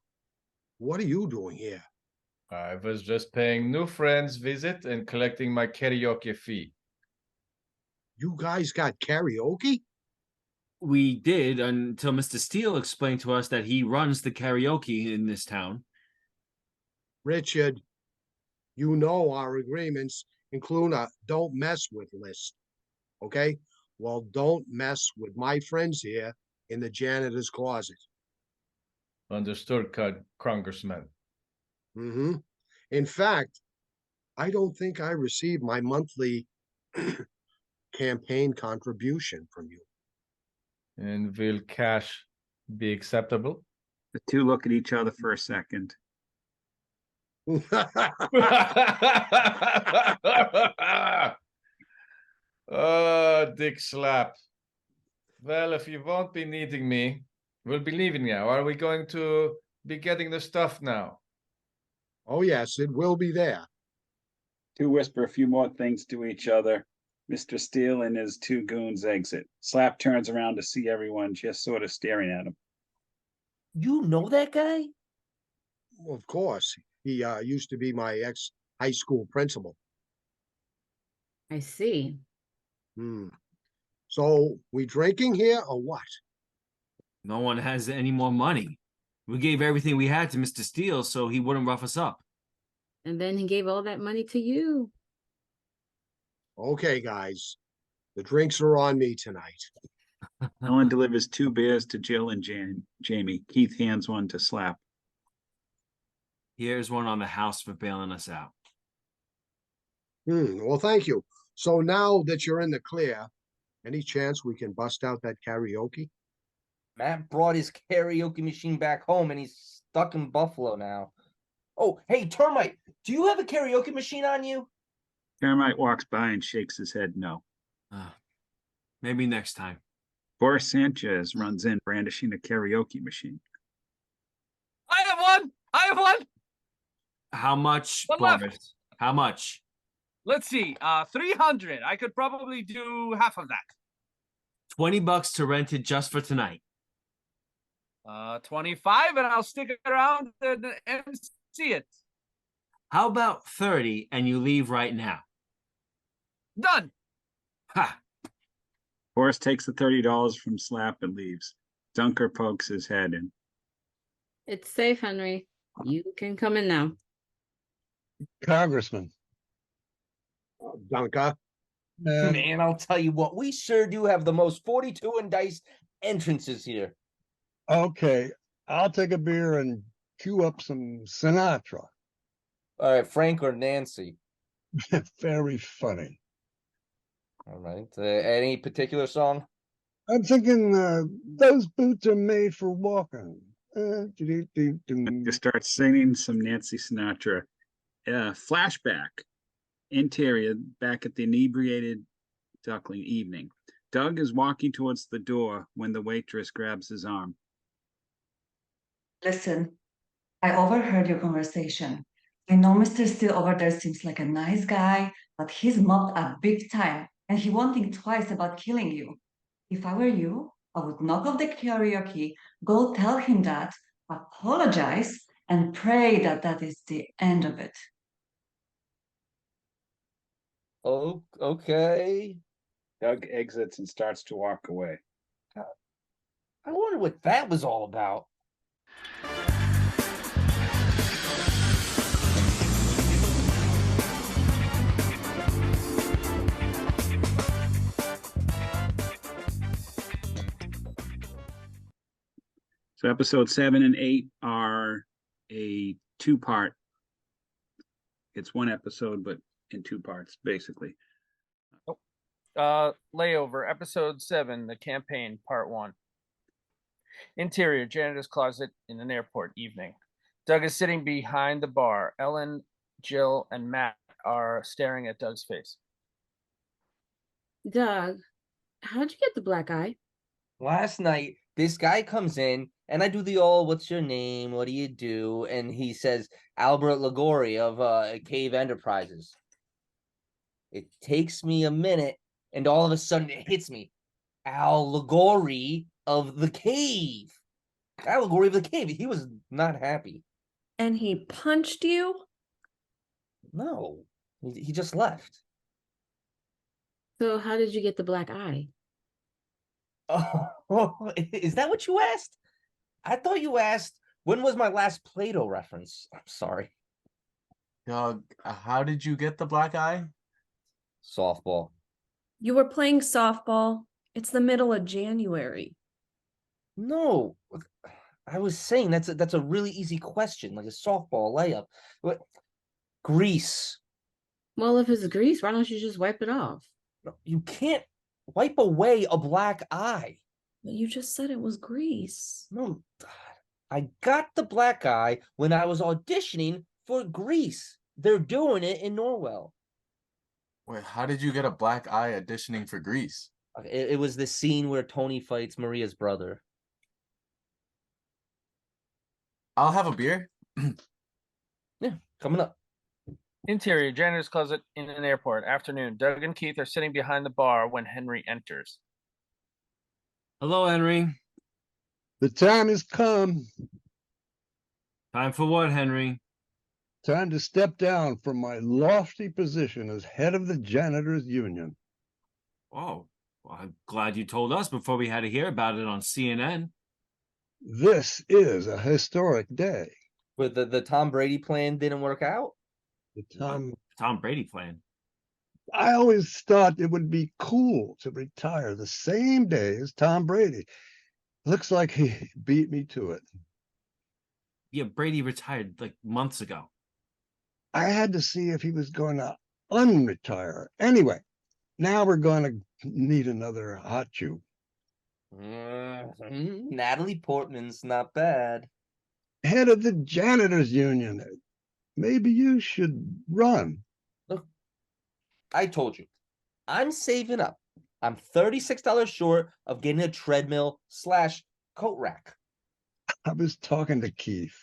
what are you doing here? I was just paying new friends visit and collecting my karaoke fee. You guys got karaoke? We did until Mr. Steele explained to us that he runs the karaoke in this town. Richard, you know our agreements include a don't mess with list. Okay? Well, don't mess with my friends here in the janitor's closet. Understood, Congressman. Mm-hmm. In fact, I don't think I received my monthly campaign contribution from you. And will cash be acceptable? The two look at each other for a second. Oh, Dick Slap. Well, if you won't be needing me, we'll be leaving now. Are we going to be getting the stuff now? Oh, yes, it will be there. Two whisper a few more things to each other. Mr. Steele and his two goons exit. Slap turns around to see everyone just sort of staring at him. You know that guy? Well, of course. He used to be my ex-high school principal. I see. So, we drinking here or what? No one has any more money. We gave everything we had to Mr. Steele so he wouldn't rough us up. And then he gave all that money to you. Okay, guys. The drinks are on me tonight. Ellyn delivers 2 beers to Jill and Jamie. Keith hands one to Slap. Here's one on the house for bailing us out. Well, thank you. So now that you're in the clear, any chance we can bust out that karaoke? Matt brought his karaoke machine back home and he's stuck in Buffalo now. Oh, hey, Termite, do you have a karaoke machine on you? Termite walks by and shakes his head no. Maybe next time. Boris Sanchez runs in brandishing a karaoke machine. I have one. How much, One Boris? left. How much? Let's see. 300. I could probably do half of that. $20 to rent it just for tonight. 25, and I'll stick around and see it. How about 30 and you leave right now? Done. Ha! Horace takes the $30 from Slap and leaves. Dunker pokes his head in. It's safe, Henry. You can come in now. Congressman. Dunker. Man, I'll tell you what, we sure do have the most 42 and dice entrances here. Okay, I'll take a beer and cue up some Sinatra. All right, Frank or Nancy? Very funny. All right. Any particular song? I'm thinking those boots are made for walking. Just start singing some Nancy Sinatra. Flashback. Interior, back at the inebriated duckling evening. Doug is walking towards the door when the waitress grabs his arm. Listen, I overheard your conversation. I know Mr. Steele over there seems like a nice guy, but he's mobbed up big time, and he won't think twice about killing you. If I were you, I would knock off the karaoke, go tell him that, apologize, and pray that that is the end of it. Oh, okay. Doug exits and starts to walk away. I wonder what that was all about. So episode 7 and 8 are a two-part. It's one episode, but in two parts, basically. Layover, episode 7, the campaign, part 1. Interior, janitor's closet in an airport, evening. Doug is sitting behind the bar. Ellyn, Jill, and Matt are staring at Doug's face. Doug, how'd you get the black eye? Last night, this guy comes in, and I do the old, what's your name? What do you do? And he says, Albert Ligori of Cave Enterprises. It takes me a minute, and all of a sudden it hits me. Al Ligori of the Cave. Al Ligori of the Cave. He was not happy. And he punched you? No, he just left. So how did you get the black eye? Oh, is that what you asked? I thought you asked, when was my last Plato reference? I'm sorry. Doug, how did you get the black eye? Softball. You were playing softball. It's the middle of January. No, I was saying that's a really easy question, like a softball layup. What? Grease. Well, if it's grease, why don't you just wipe it off? You can't wipe away a black eye. But you just said it was grease. No, I got the black eye when I was auditioning for Grease. They're doing it in Norwell. Wait, how did you get a black eye auditioning for Grease? It was the scene where Tony fights Maria's brother. I'll have a beer. Yeah, coming up. Interior, janitor's closet in an airport, afternoon. Doug and Keith are sitting behind the bar when Henry enters. Hello, Henry. The time has come. Time for what, Henry? Time to step down from my lofty position as head of the Janitors Union. Oh, well, I'm glad you told us before we had to hear about it on CNN. This is a historic day. But the Tom Brady plan didn't work out? The Tom Brady plan. I always thought it would be cool to retire the same day as Tom Brady. Looks like he beat me to it. Yeah, Brady retired like months ago. I had to see if he was going to unretire. Anyway, now we're going to need another hot shoe. Natalie Portman's not bad. Head of the Janitors Union. Maybe you should run. Look, I told you, I'm saving up. I'm $36 short of getting a treadmill / coat rack. I was talking to Keith.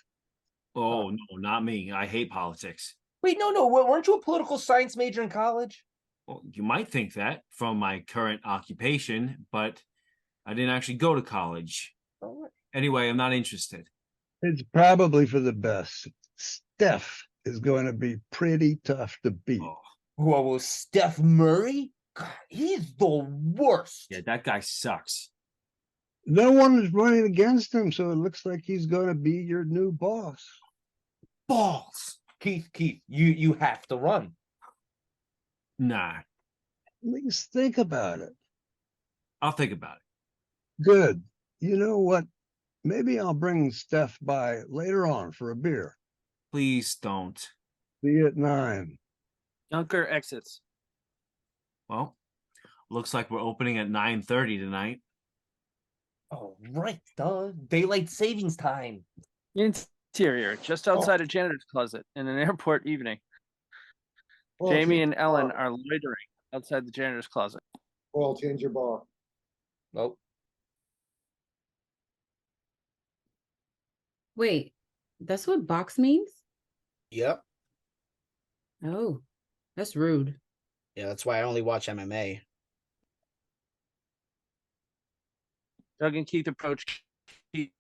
Oh, no, not me. I hate politics. Wait, no, weren't you a political science major in college? Well, you might think that from my current occupation, but I didn't actually go to college. Anyway, I'm not interested. It's probably for the best. Steph is going to be pretty tough to beat. Whoa, Steph Murray? God, he's the worst. Yeah, that guy sucks. No one is running against him, so it looks like he's going to be your new boss. Balls. Keith, you have to run. Nah. At least think about it. I'll think about it. Good. You know what? Maybe I'll bring Steph by later on for a beer. Please don't. See you at 9. Dunker exits. Well, looks like we're opening at 9:30 tonight. Oh, right, duh. Daylight savings time. Interior, just outside a janitor's closet in an airport evening. Well, Jamie change and your Ellyn bar. are loitering outside the janitor's closet. Well, change your bar. Nope. Wait, that's what box means? Yep. Oh, that's rude. Yeah, that's why I only watch MMA. Doug and Keith approach. Keith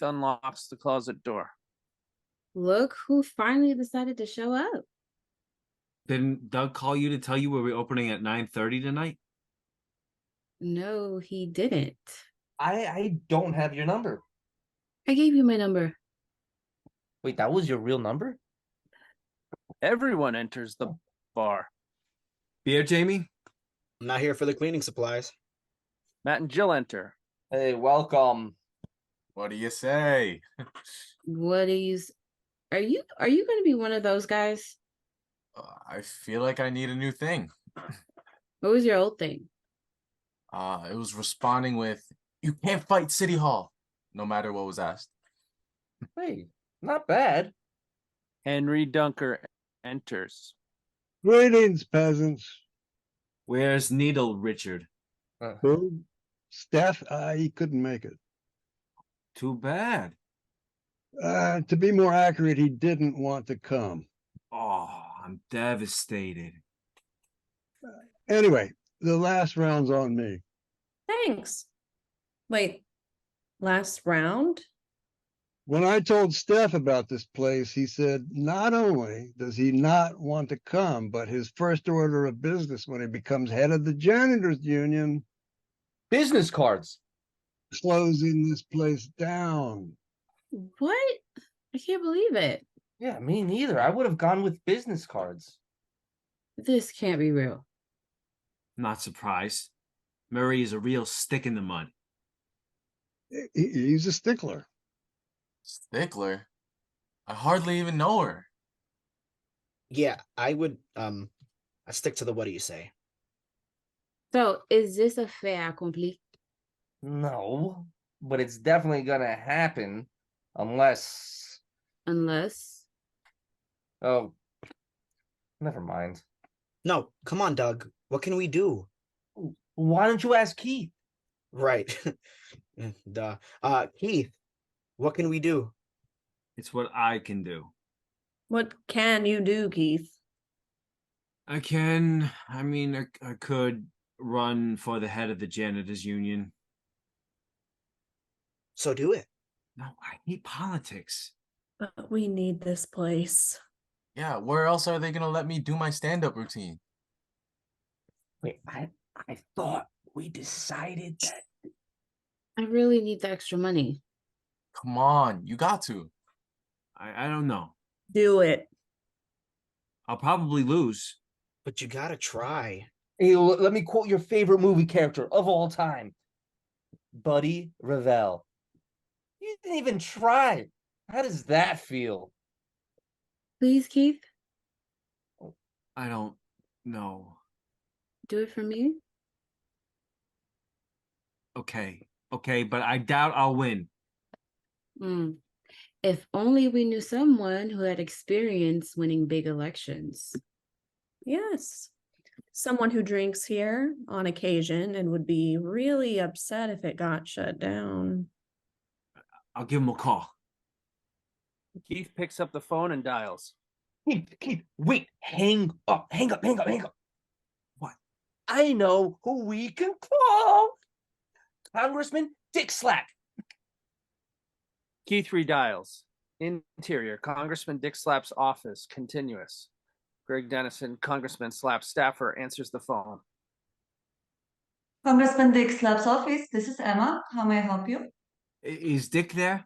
unlocks the closet door. Look who finally decided to show up. Didn't Doug call you to tell you we're opening at 9:30 tonight? No, he didn't. I don't have your number. I gave you my number. Wait, that was your real number? Everyone enters the bar. Beer, Jamie? I'm not here for the cleaning supplies. Matt and Jill enter. Hey, welcome. What do you say? What do you? Are you going to be one of those guys? I feel like I need a new thing. What was your old thing? It was responding with, "You can't fight City Hall," no matter what was asked. Hey, not bad. Henry Dunker enters. Greetings, peasants. Where's Needle Richard? Who? Steph? He couldn't make it. Too bad. To be more accurate, he didn't want to come. Oh, I'm devastated. Anyway, the last round's on me. Thanks. Wait, last round? When I told Steph about this place, he said not only does he not want to come, but his first order of business when he becomes head of the Janitors Union, business cards, closing this place down. What? I can't believe it. Yeah, me neither. I would have gone with business cards. This can't be real. Not surprised. Murray is a real stick in the mud. He's a stickler. Stickler? I hardly even know her. Yeah, I would I stick to the what do you say? So, is this a fait accompli? No, but it's definitely gonna happen unless... Unless? Oh, never mind. No, come on, Doug. What can we do? Why don't you ask Keith? Right. Duh. Keith, what can we do? It's what I can do. What can you do, Keith? I could run for the head of the Janitors Union. So do it. No, I hate politics. But we need this place. Yeah, where else are they gonna let me do my stand-up routine? Wait, I thought we decided that... I really need the extra money. Come on, you got to. I don't know. Do it. I'll probably lose. But you gotta try. Hey, let me quote your favorite movie character of all time. Buddy Revell. You didn't even try. How does that feel? Please, Keith, I don't know. do it for me. Okay, but I doubt I'll win. If only we knew someone who had experience winning big elections. Yes. Someone who drinks here on occasion and would be really upset if it got shut down. I'll give him a call. Keith picks up the phone and dials. Keith, wait, hang up. What? I know who we can call. Congressman Dick Slap. Key 3 dials. Interior, Congressman Dick Slap's office, continuous. Greg Dennison, Congressman Slap staffer, answers the phone. Congressman Dick Slap's office. This is Emma. How may I help you? Is Dick there?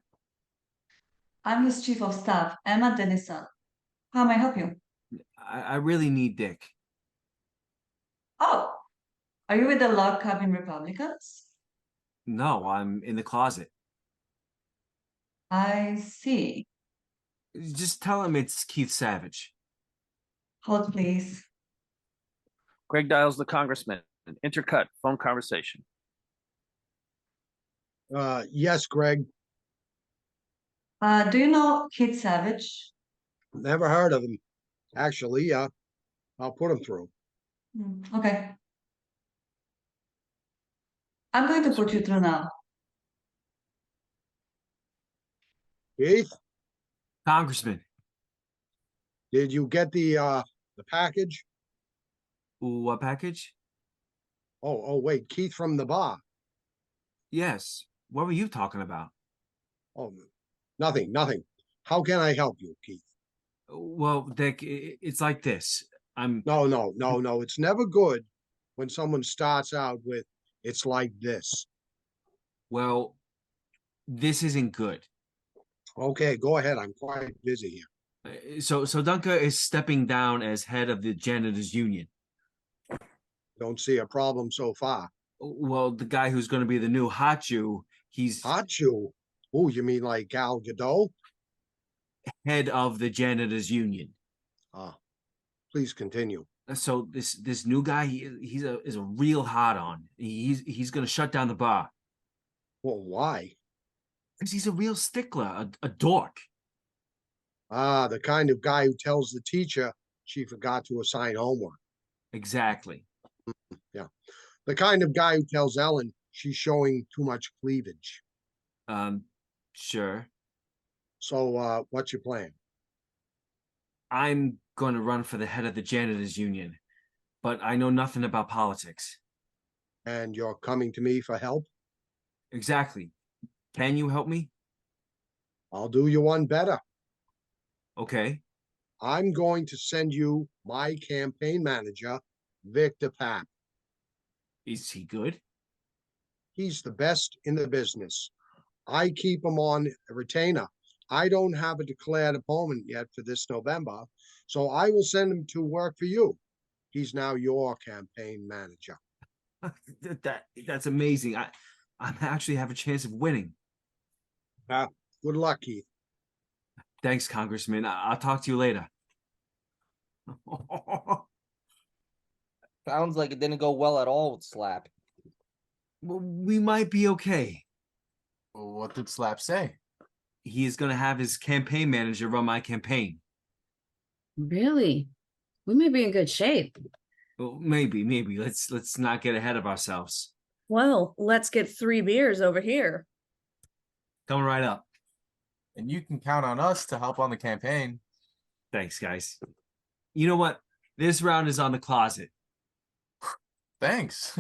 I'm his chief of staff, Emma Dennison. How may I help you? I really need Dick. Oh, are you with the log cabin Republicans? No, I'm in the closet. I see. Just tell him it's Keith Savage. Hold, please. Greg dials the congressman. Intercut, phone conversation. Yes, Greg. Do you know Keith Savage? Never heard of him. Actually, I'll put him through. Okay. I'm going to put you through now. Keith, Congressman. did you get the package? What package? Oh, wait, Keith from the bar. Yes. What were you talking about? Oh, nothing. How can I help you, Keith? Well, Dick, it's like this. No. It's never good when someone starts out with, it's like this. Well, this isn't good. Okay, go ahead. I'm quite busy here. So Duncan is stepping down as head of the Janitors Union. Don't see a problem so far. Well, the guy who's going to be the new hot Jew, he's... Hot Jew? Oh, you mean like Gal Gadot? Head of the Janitors Union. Please continue. So this new guy, is a real hot on. He's going to shut down the bar. Well, why? Because he's a real stickler, a dork. The kind of guy who tells the teacher she forgot to assign homework. Exactly. Yeah. The kind of guy who tells Ellyn she's showing too much cleavage. Sure. So, what's your plan? I'm going to run for the head of the Janitors Union, but I know nothing about politics. And you're coming to me for help? Exactly. Can you help me? I'll do you one better. Okay. I'm going to send you my campaign manager, Victor Papp. Is he good? He's the best in the business. I keep him on a retainer. I don't have a declared opponent yet for this November, so I will send him to work for you. He's now your campaign manager. That's amazing. I actually have a chance of winning. Good luck, Keith. Thanks, Congressman. I'll talk to you later. Sounds like it didn't go well at all with Slap. Well, we might be okay. Well, what did Slap say? He is going to have his campaign manager run my campaign. Really? We may be in good shape. Well, maybe. Let's not get ahead of ourselves. Well, let's get 3 beers over here. Coming right up. And you can count on us to help on the campaign. Thanks, guys. You know what? This round is on the closet. Thanks.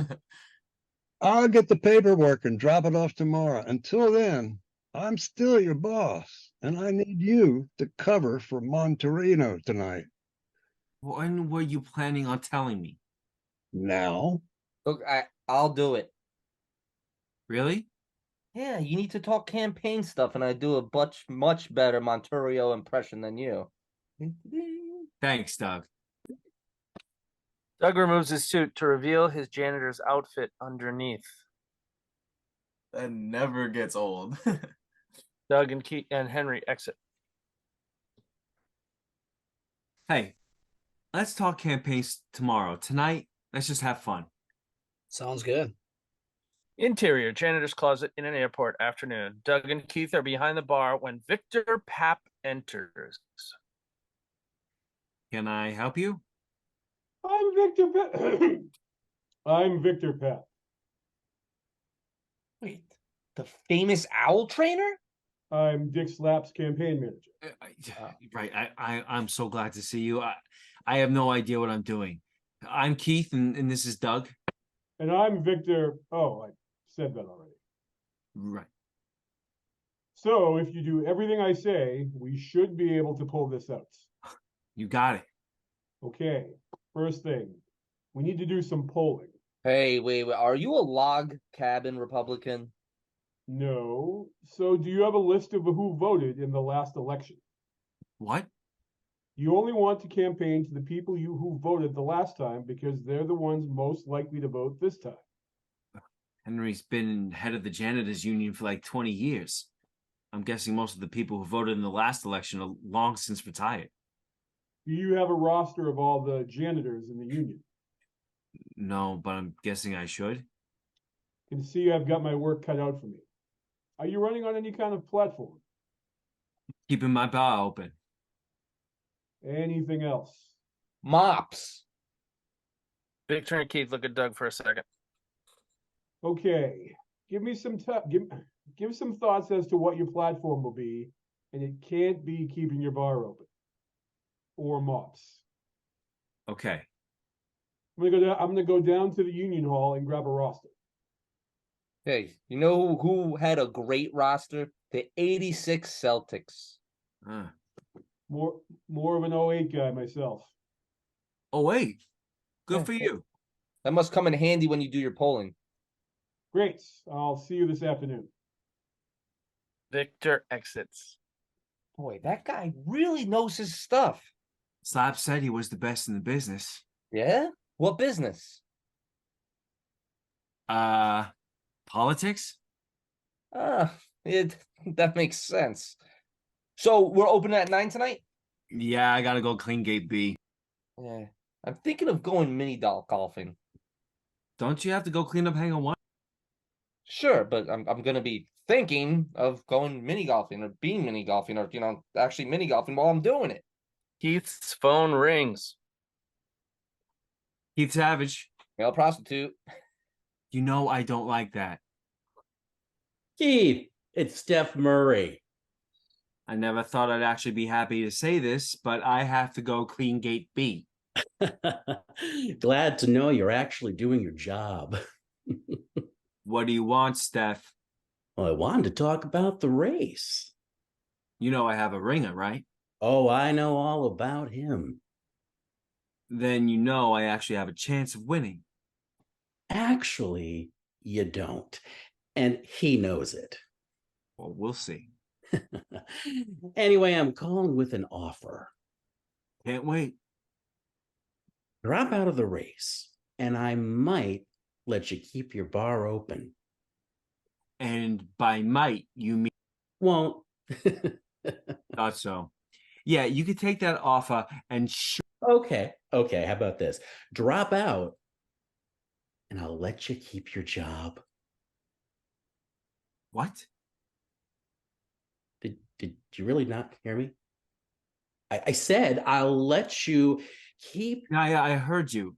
I'll get the paperwork and drop it off tomorrow. Until then, I'm still your boss, and I need you to cover for Monterino tonight. When were you planning on telling me? Now? Look, I'll do it. Really? Yeah, you need to talk campaign stuff, and I do a much better Monterio impression than you. Thanks, Doug. Doug removes his suit to reveal his janitor's outfit underneath. That never gets old. Doug and Henry exit. Hey, let's talk campaigns tomorrow. Tonight, let's just have fun. Sounds good. Interior, janitor's closet in an airport afternoon. Doug and Keith are behind the bar when Victor Papp enters. Can I help you? I'm Victor Pat. I'm Victor Pat. Wait, the famous owl trainer? I'm Dick Slap's campaign manager. Right. I'm so glad to see you. I have no idea what I'm doing. I'm Keith, and this is Doug. And I'm Victor. Oh, I said that already. Right. So if you do everything I say, we should be able to pull this out. You got it. Okay, first thing, we need to do some polling. Hey, wait. Are you a log cabin Republican? No. So do you have a list of who voted in the last election? What? You only want to campaign to the people who voted the last time because they're the ones most likely to vote this time. Henry's been head of the Janitors Union for like 20 years. I'm guessing most of the people who voted in the last election are long since retired. Do you have a roster of all the janitors in the union? No, but I'm guessing I should. Can see I've got my work cut out for me. Are you running on any kind of platform? Keeping my bar open. Anything else? Mops. Victor and Keith look at Doug for a second. Okay, give me some give some thoughts as to what your platform will be, and it can't be keeping your bar open or mops. Okay. I'm gonna go down to the union hall and grab a roster. Hey, you know who had a great roster? The 86 Celtics. More of an 08 guy myself. Oh, wait. Good Yeah, for you. That must come in handy when you do your polling. Great. I'll see you this afternoon. Victor exits. Boy, that guy really knows his stuff. Slap said he was the best in the business. Yeah? What business? Politics? That makes sense. So we're open at 9 tonight? Yeah, I gotta go clean gate B. Yeah. I'm thinking of going mini golfing. Don't you have to go clean up Hangar 1? Sure, but I'm gonna be thinking of going mini golfing or being mini golfing or actually mini golfing while I'm doing it. Keith's phone rings. Keith Savage. Male prostitute. You know I don't like that. Keith, it's Steph Murray. I never thought I'd actually be happy to say this, but I have to go clean gate B. Glad to know you're actually doing your job. What do you want, Steph? Well, I wanted to talk about the race. You know I have a ringer, right? Oh, I know all about him. Then you know I actually have a chance of winning. Actually, you don't. And he knows it. Well, we'll see. Anyway, I'm calling with an offer. Can't wait. Drop out of the race, and I might let you keep your bar open. And by might, you mean... Won't. Thought so. Yeah, you could take that offer and... Okay, how about this? Drop out, and I'll let you keep your job. What? Did you really not hear me? I said I'll let you keep... Yeah, I heard you.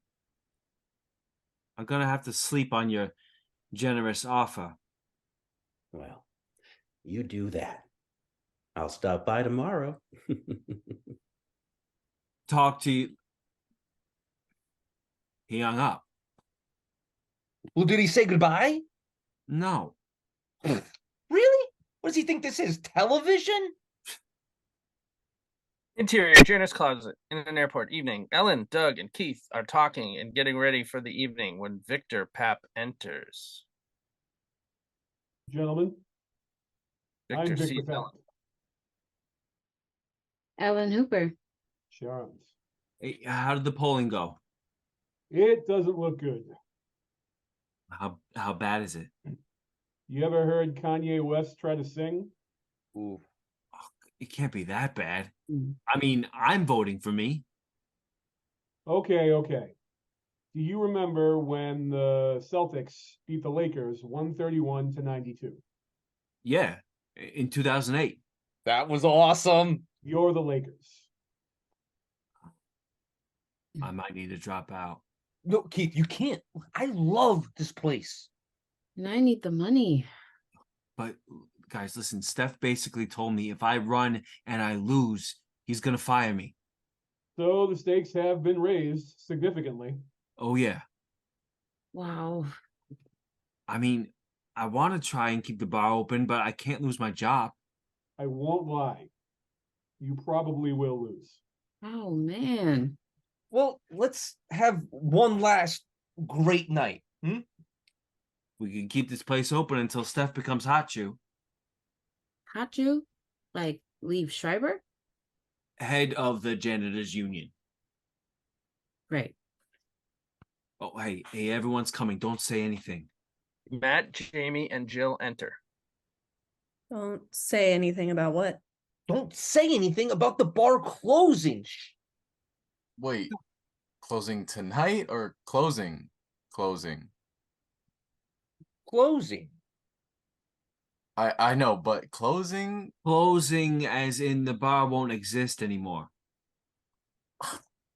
I'm gonna have to sleep on your generous offer. Well, you do that. I'll stop by tomorrow. Talk to you. He hung up. Well, did he say goodbye? No. Really? What does he think this is? Television? Interior, janitor's closet in an airport. Evening. Ellyn, Doug, and Keith are talking and getting ready for the evening when Victor Papp enters. Gentlemen, Victor I'm Victor sees Papp. Ellyn Hooper. Charms. Hey, how did the polling go? It doesn't look good. How bad is it? You ever heard Kanye West try to sing? Ooh. It can't be that bad. I mean, I'm voting for me. Okay. Do you remember when the Celtics beat the Lakers 131-92? Yeah, in 2008. That was awesome. You're the Lakers. I might need to drop out. No, Keith, you can't. I love this place. And I need the money. But guys, listen, Steph basically told me if I run and I lose, he's going to fire me. So the stakes have been raised significantly. Oh, yeah. Wow. I mean, I want to try and keep the bar open, but I can't lose my job. I won't lie. You probably will lose. Oh man. Well, let's have one last great night. We can keep this place open until Steph becomes hot shoe. Hot you? Like leave Schreiber? Head of the Janitors Union. Great. Oh, hey, everyone's coming. Don't say anything. Matt, Jamie, and Jill enter. Don't say anything about what. Don't say anything about the bar closing. Wait, closing tonight or closing? Closing. Closing. I know, but closing? Closing as in the bar won't exist anymore.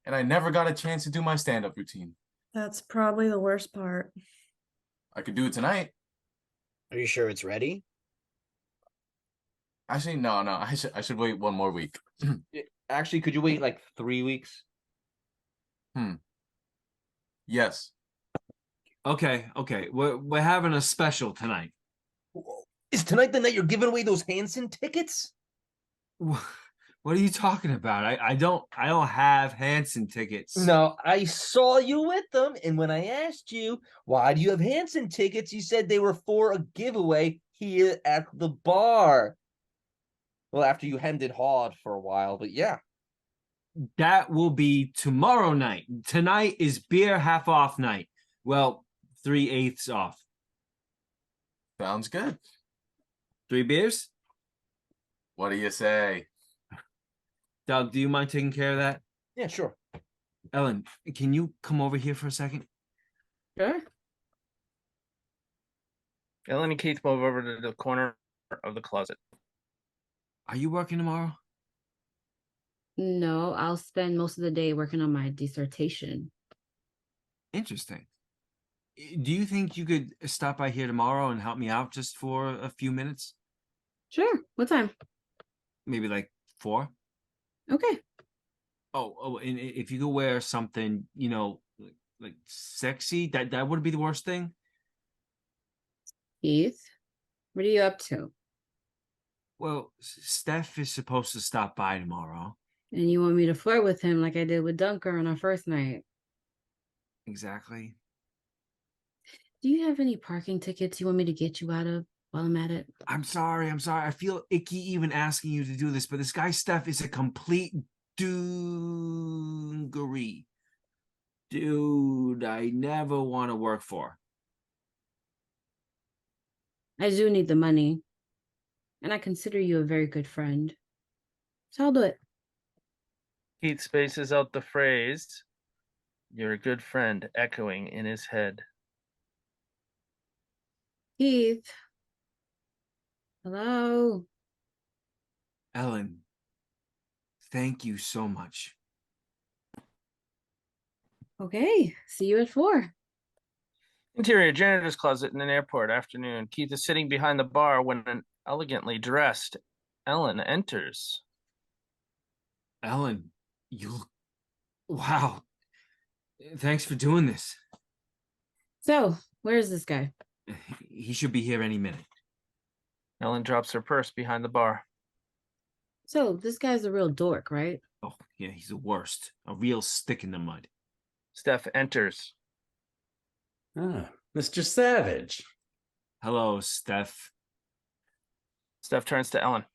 And I never got a chance to do my stand-up routine. That's probably the worst part. I could do it tonight. Are you sure it's ready? Actually, no. I should wait one more week. Actually, could you wait like 3 weeks? Yes. Okay. We're having a special tonight. Is tonight the night you're giving away those Hanson tickets? What are you talking about? I don't have Hanson tickets. No, I saw you with them, and when I asked you why do you have Hanson tickets, you said they were for a giveaway here at the bar. Well, after you hemmed and hawed for a while, but yeah. That will be tomorrow night. Tonight is beer half off night. Well, 3/8 off. Sounds good. 3 beers? What do you say? Doug, do you mind taking care of that? Yeah, sure. Ellyn, can you come over here for a second? Sure. Ellyn and Keith move over to the corner of the closet. Are you working tomorrow? No, I'll spend most of the day working on my dissertation. Interesting. Do you think you could stop by here tomorrow and help me out just for a few minutes? Sure. What time? Maybe like 4? Okay. Oh, and if you could wear something, like sexy, that wouldn't be the worst thing. Keith, what are you up to? Well, Steph is supposed to stop by tomorrow. And you want me to flirt with him like I did with Dunker on our first night? Exactly. Do you have any parking tickets you want me to get you out of while I'm at it? I'm sorry. I feel icky even asking you to do this, but this guy Steph is a complete dungaree. Dude, I never want to work for. I do need the money. And I consider you a very good friend. So I'll do it. Keith spaces out the phrase, "You're a good friend," echoing in his head. Keith. Hello. Ellyn, thank you so much. Okay, see you at 4. Interior janitor's closet in an airport afternoon. Keith is sitting behind the bar when an elegantly dressed Ellyn enters. Ellyn, wow. Thanks for doing this. So, where is this guy? He should be here any minute. Ellyn drops her purse behind the bar. So, this guy's a real dork, right? Oh, yeah, he's the worst. A real stick in the mud. Steph enters. Ah, Mr. Savage. Hello, Steph. Steph turns to Ellyn.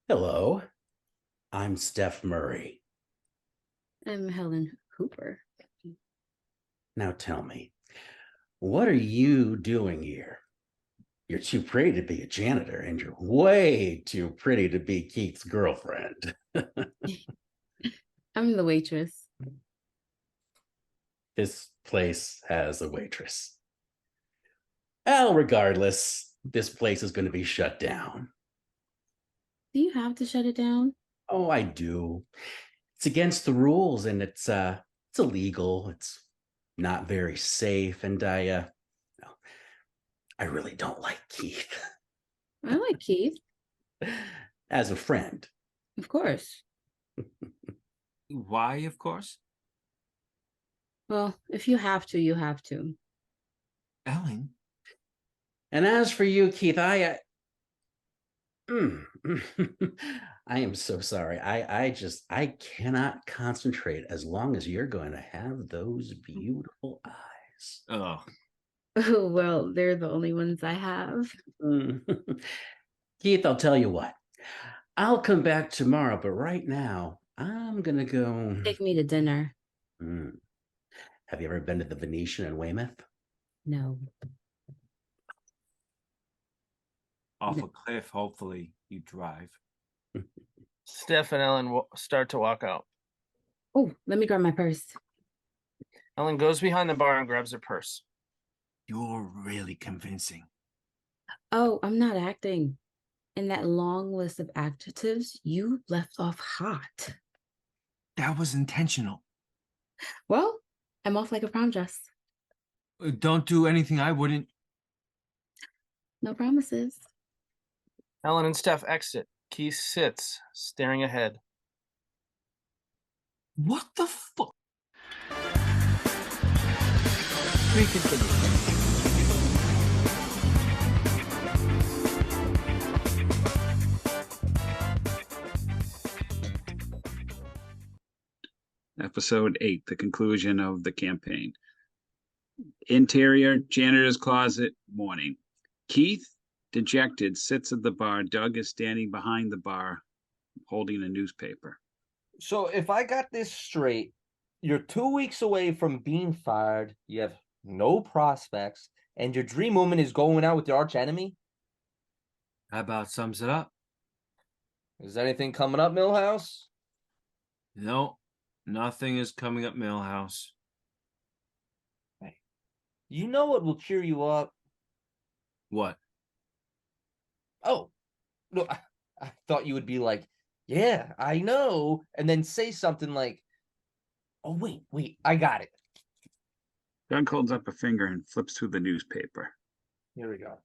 Hello. I'm Steph Murray. I'm Helen Hooper. Now tell me, what are you doing here? You're too pretty to be a janitor, and you're way too pretty to be Keith's girlfriend. I'm the waitress. This place has a waitress. Well, regardless, this place is going to be shut down. Do you have to shut it down? Oh, I do. It's against the rules, and it's illegal. It's not very safe, and I really don't like Keith. I like Keith. As a friend. Of course. Why, of course? Well, if you have to, you have to. Ellyn, And as for you, Keith, I am so sorry. I cannot concentrate as long as you're going to have those beautiful eyes. Oh, Well, they're the only ones I have. Keith, I'll tell you what. I'll come back tomorrow, but right now I'm gonna go. Take me to dinner. Have you ever been to the Venetian in Weymouth? No. off a cliff. Hopefully, you drive. Steph and Ellyn will start to walk out. Oh, let me grab my purse. Ellyn goes behind the bar and grabs her purse. You're really convincing. Oh, I'm not acting. In that long list of adjectives, you left off hot. That was intentional. Well, I'm off like a prom dress. Don't do anything I wouldn't. No promises. Ellyn and Steph exit. Keith sits, staring ahead. What the fuck? Episode 8, the conclusion of the campaign. Interior, janitor's closet, morning. Keith, dejected, sits at the bar. Doug is standing behind the bar, holding a newspaper. So if I got this straight, you're 2 weeks away from being fired, you have no prospects, and your dream woman is going out with your arch enemy? How about sums it up? Is anything coming up, Millhouse? No, nothing is coming up, Millhouse. Hey, you know what will cheer you up? What? Oh, no, I thought you would be like, yeah, I know, and then say something like, oh, wait, I got it. Doug holds up a finger and flips through the newspaper. Here we go.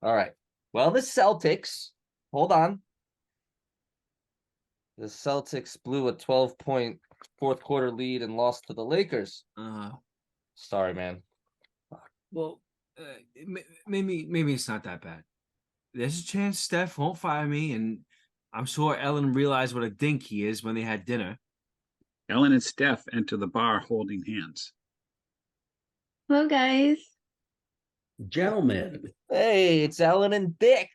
All right. Well, the Celtics, hold on. The Celtics blew a 12-point fourth quarter lead and lost to the Lakers. Sorry, man. Well, maybe it's not that bad. There's a chance Steph won't fire me, and I'm sure Ellyn realized what a dink he is when they had dinner. Ellyn and Steph enter the bar holding hands. Hello, guys. Gentlemen. Hey, it's Ellyn and Dick.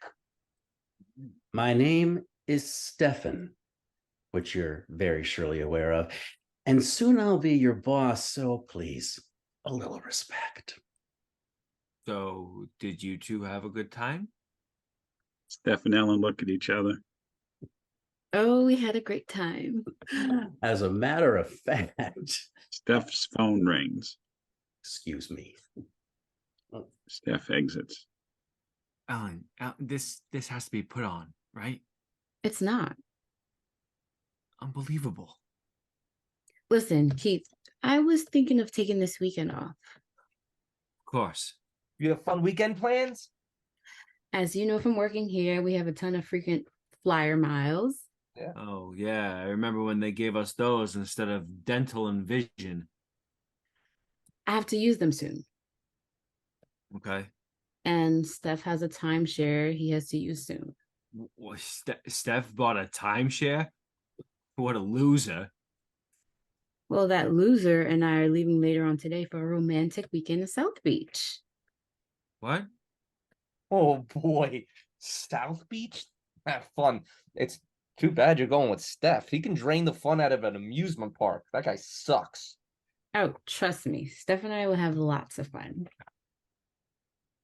My name is Stefan, which you're very surely aware of, and soon I'll be your boss, so please, a little respect. So, did you two have a good time? Steph and Ellyn look at each other. Oh, we had a great time. As a matter of fact, Steph's phone rings. Excuse me. Steph exits. Ellyn, this has to be put on, right? It's not. Unbelievable. Listen, Keith, I was thinking of taking this weekend off. Of course. You have fun weekend plans? As you know from working here, we have a ton of frequent flyer miles. Yeah. Oh, yeah. I remember when they gave us those instead of dental and vision. I have to use them soon. Okay. And Steph has a timeshare he has to use soon. Steph bought a timeshare? What a loser. Well, that loser and I are leaving later on today for a romantic weekend in South Beach. What? Oh, boy. South Beach? Have fun. It's too bad you're going with Steph. He can drain the fun out of an amusement park. That guy sucks. Oh, trust me. Steph and I will have lots of fun.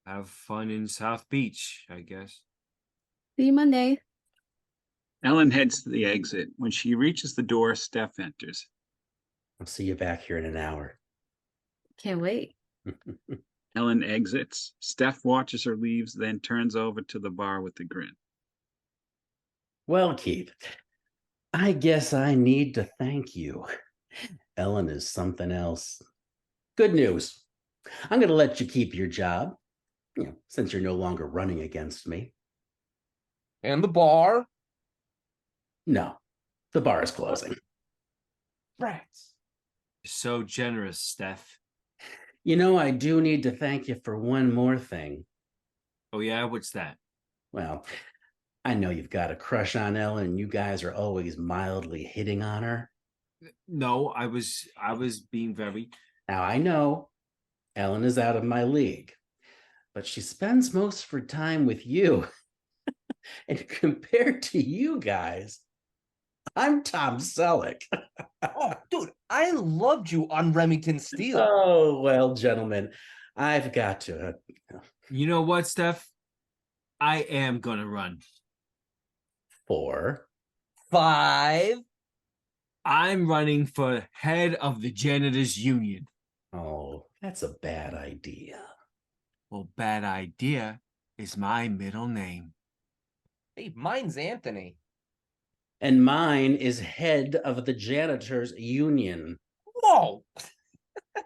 Have fun in South Beach, I guess. See you Monday. Ellyn heads to the exit. When she reaches the door, Steph enters. I'll see you back here in an hour. Can't wait. Ellyn exits. Steph watches her leaves, then turns over to the bar with a grin. Well, Keith, I guess I need to thank you. Ellyn is something else. Good news. I'm going to let you keep your job, since you're no longer running against me. And the bar? No, the bar is closing. Rats. You're so generous, Steph. I do need to thank you for one more thing. Oh yeah, what's that? Well, I know you've got a crush on Ellen, and you guys are always mildly hitting on her. No, I was being very. Now I know Ellen is out of my league, but she spends most of her time with you. And compared to you guys, I'm Tom Selleck. Oh, dude, I loved you on Remington Steele. Oh, well, gentlemen, I've got to. You know what, Steph? I am gonna run. 4, 5. I'm running for head of the Janitors Union. Oh, that's a bad idea. Well, bad idea is my middle name. Hey, mine's Anthony. And mine is head of the Janitors Union. Whoa!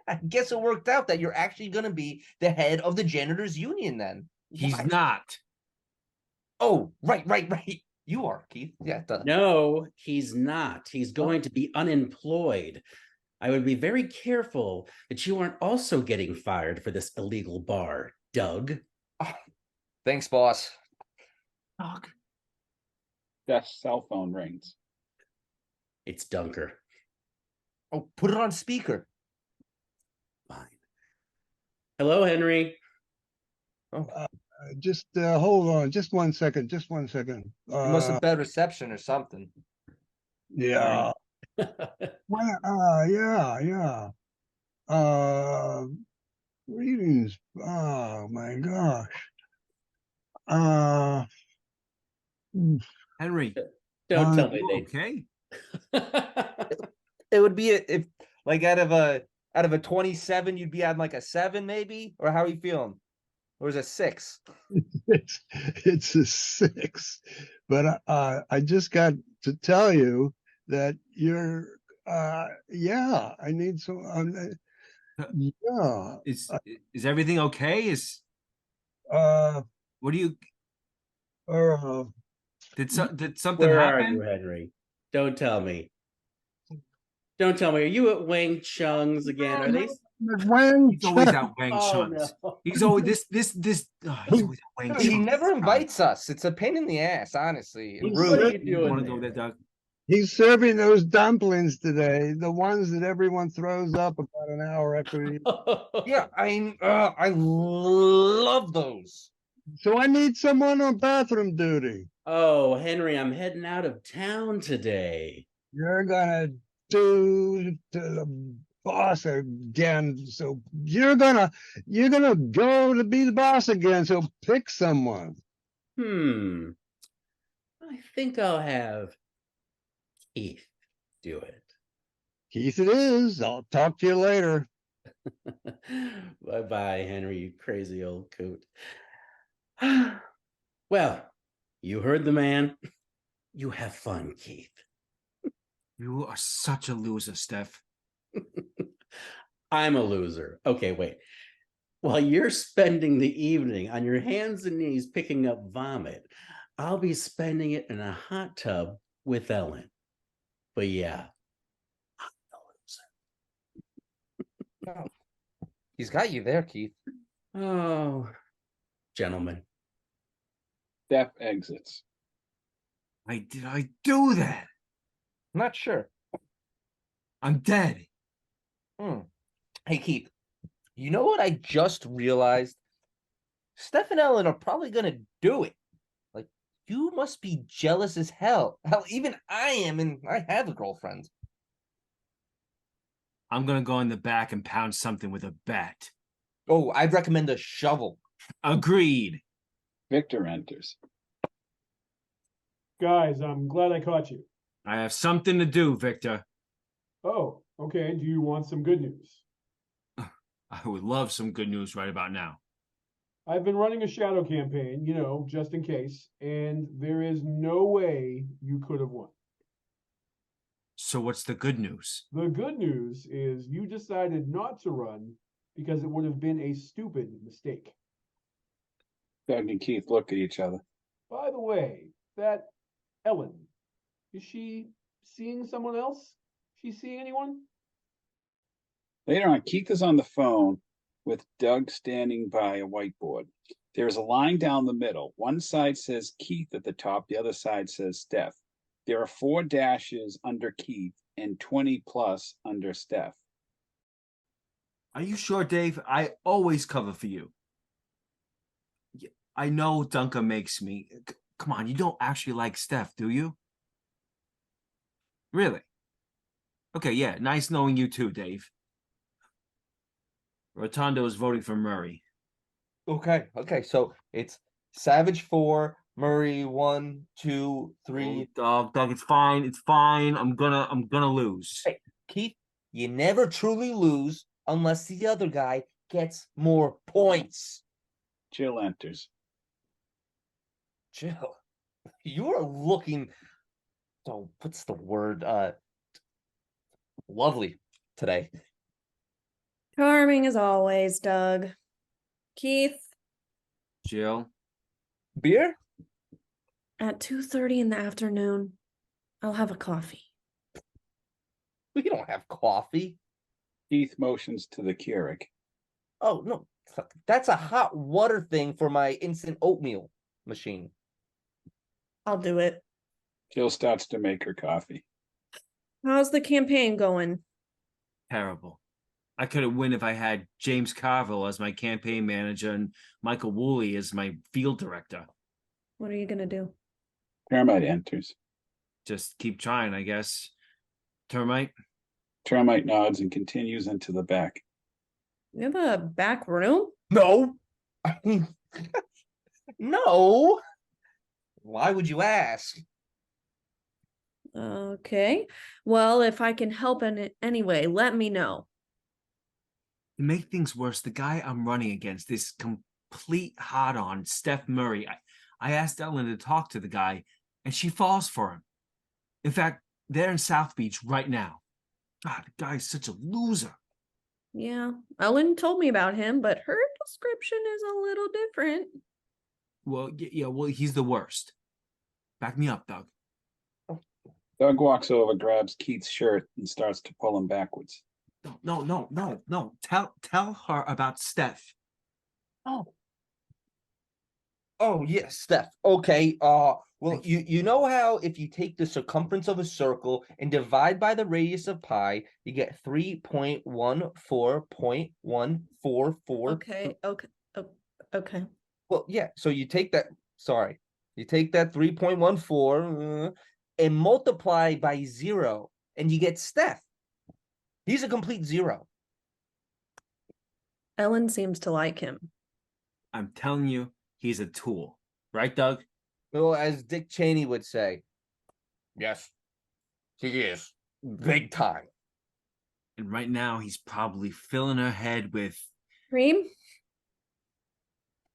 I guess it worked out that you're actually going to be the head of the Janitors Union then. He's not. Oh, right. You are, Keith. Yeah. No, he's not. He's going to be unemployed. I would be very careful that you aren't also getting fired for this illegal bar, Doug. Oh, thanks, boss. Doug. Steph's cell phone rings. It's Dunker. Oh, put it on speaker. Fine. Hello, Henry. Just hold on, just 1 second, just 1 second. You must have bad reception or something. Yeah. Well, yeah. Greetings. Oh my gosh. Henry, don't tell me they. Okay. It would be if like out of a 27, you'd be on like a 7, maybe, or how are you feeling? Or is it 6? It's a 6, but I just got to tell you that you're yeah, I need some yeah. Is everything okay? What do you did something Where happen? are you, Henry? Don't tell me. Don't tell me. Are you at Wang Chung's again? Are they? He's always at Wang Oh, Chung's. no. He's always he's always at Wang Dude, he Chung's. never invites us. It's a pain in the ass, honestly. And What rude. are you doing Want to there? go there, Doug? He's serving those dumplings today, the ones that everyone throws up about an hour after he. Yeah, I love those. So I need someone on bathroom duty. Oh, Henry, I'm heading out of town today. You're gonna do to the boss again. So you're gonna go to be the boss again. So pick someone. I think I'll have Keith do it. Keith it is. I'll talk to you later. Bye-bye, Henry, you crazy old coot. Well, you heard the man. You have fun, Keith. You are such a loser, Steph. I'm a loser. Okay, wait. While you're spending the evening on your hands and knees picking up vomit, I'll be spending it in a hot tub with Ellyn. But yeah, I'm a loser. He's got you there, Keith. Oh, gentlemen. Steph exits. Did I do that? I'm not sure. I'm dead. Hey, Keith, you know what I just realized? Steph and Ellyn are probably going to do it. Like, you must be jealous as hell. Hell, even I am, and I have a girlfriend. I'm going to go in the back and pound something with a bat. Oh, I'd recommend a shovel. Agreed. Victor enters. Guys, I'm glad I caught you. I have something to do, Victor. Oh, okay. Do you want some good news? I would love some good news right about now. I've been running a shadow campaign, just in case, and there is no way you could have won. So what's the good news? The good news is you decided not to run because it would have been a stupid mistake. Doug and Keith look at each other. By the way, that Ellyn, is she seeing someone else? She seeing anyone? Later on, Keith is on the phone with Doug standing by a whiteboard. There's a line down the middle. One side says Keith at the top, the other side says Steph. There are 4 dashes under Keith and 20 plus under Steph. Are you sure, Dave? I always cover for you. I know Duncan makes me. Come on, you don't actually like Steph, do you? Really? Okay, yeah, nice knowing you too, Dave. Rotondo is voting for Murray. Okay, so it's Savage 4, Murray 1, 2, 3. Oh, dog, it's fine. It's fine. I'm gonna lose. Hey, Keith, you never truly lose unless the other guy gets more points. Jill enters. Jill, you are looking, so what's the word? Lovely today. Charming as always, Doug. Keith, Jill. Beer? at 2:30 in the afternoon, I'll have a coffee. We don't have coffee. Keith motions to the Keurig. Oh, no. That's a hot water thing for my instant oatmeal machine. I'll do it. Jill starts to make her coffee. How's the campaign going? Terrible. I couldn't win if I had James Carville as my campaign manager and Michael Woolley as my field director. What are you gonna do? Termite enters. Just keep trying, I guess. Termite? Termite nods and continues into the back. You have a back room? No. No. Why would you ask? Okay. Well, if I can help in it anyway, let me know. To make things worse, the guy I'm running against, this complete hard-on, Steph Murray, I asked Ellyn to talk to the guy, and she falls for him. In fact, they're in South Beach right now. God, the guy's such a loser. Yeah, Ellyn told me about him, but her description is a little different. Well, yeah, he's the worst. Back me up, Doug. Doug walks over, grabs Keith's shirt, and starts to pull him backwards. No. Tell her about Steph. Oh, yes, Steph. Okay. Well, you know how if you take the circumference of a circle and divide by the radius of pi, you get 3.14.144. Okay. Well, yeah. So you take that. Sorry, you take that 3.14 and multiply by 0, and you get Steph. He's a complete 0. Ellyn seems to like him. I'm telling you, he's a tool. Right, Doug? Well, as Dick Cheney would say, yes, he is. Big time. And right now, he's probably filling her head with... Cream?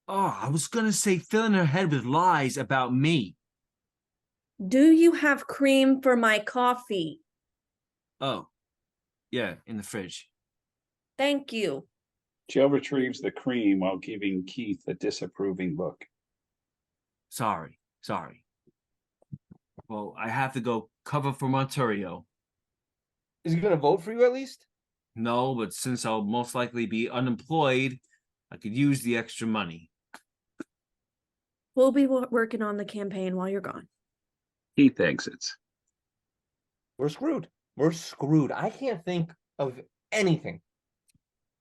Oh, I was going to say filling her head with lies about me. Do you have cream for my coffee? Oh, yeah, in the fridge. Thank you. Jill retrieves the cream while giving Keith a disapproving look. Sorry. Well, I have to go cover for Monterio. Is he going to vote for you at least? No, but since I'll most likely be unemployed, I could use the extra money. We'll be working on the campaign while you're gone. Keith exits. We're screwed. I can't think of anything.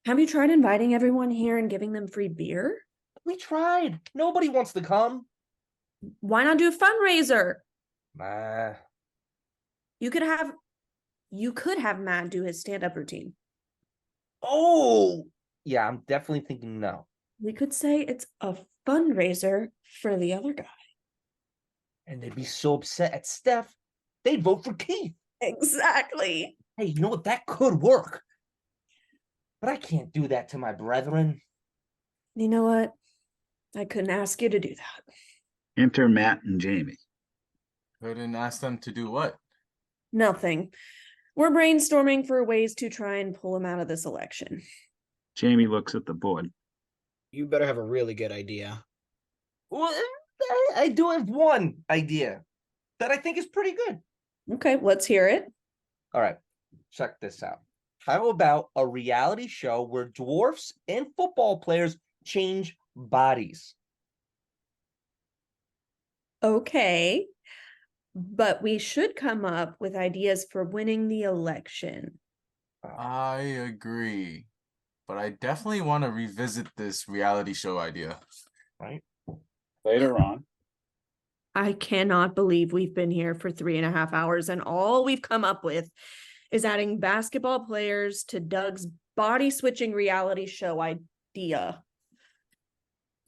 Have you tried inviting everyone here and giving them free beer? We tried. Nobody wants to come. Why not do a fundraiser? Nah. You could have Matt do his stand-up routine. Oh, yeah, I'm definitely thinking no. We could say it's a fundraiser for the other guy. And they'd be so upset at Steph, they'd vote for Keith. Exactly. Hey, you know what? That could work. But I can't do that to my brethren. You know what? I couldn't ask you to do that. Enter Matt and Jamie. Couldn't ask them to do what? Nothing. We're brainstorming for ways to try and pull him out of this election. Jamie looks at the board. You better have a really good idea. Well, I do have one idea that I think is pretty good. Okay, let's hear it. All right, check this out. How about a reality show where dwarfs and football players change bodies? Okay. But we should come up with ideas for winning the election. I agree. But I definitely want to revisit this reality show idea. Right? Later on. I cannot believe we've been here for 3.5 hours and all we've come up with is adding basketball players to Doug's body switching reality show idea.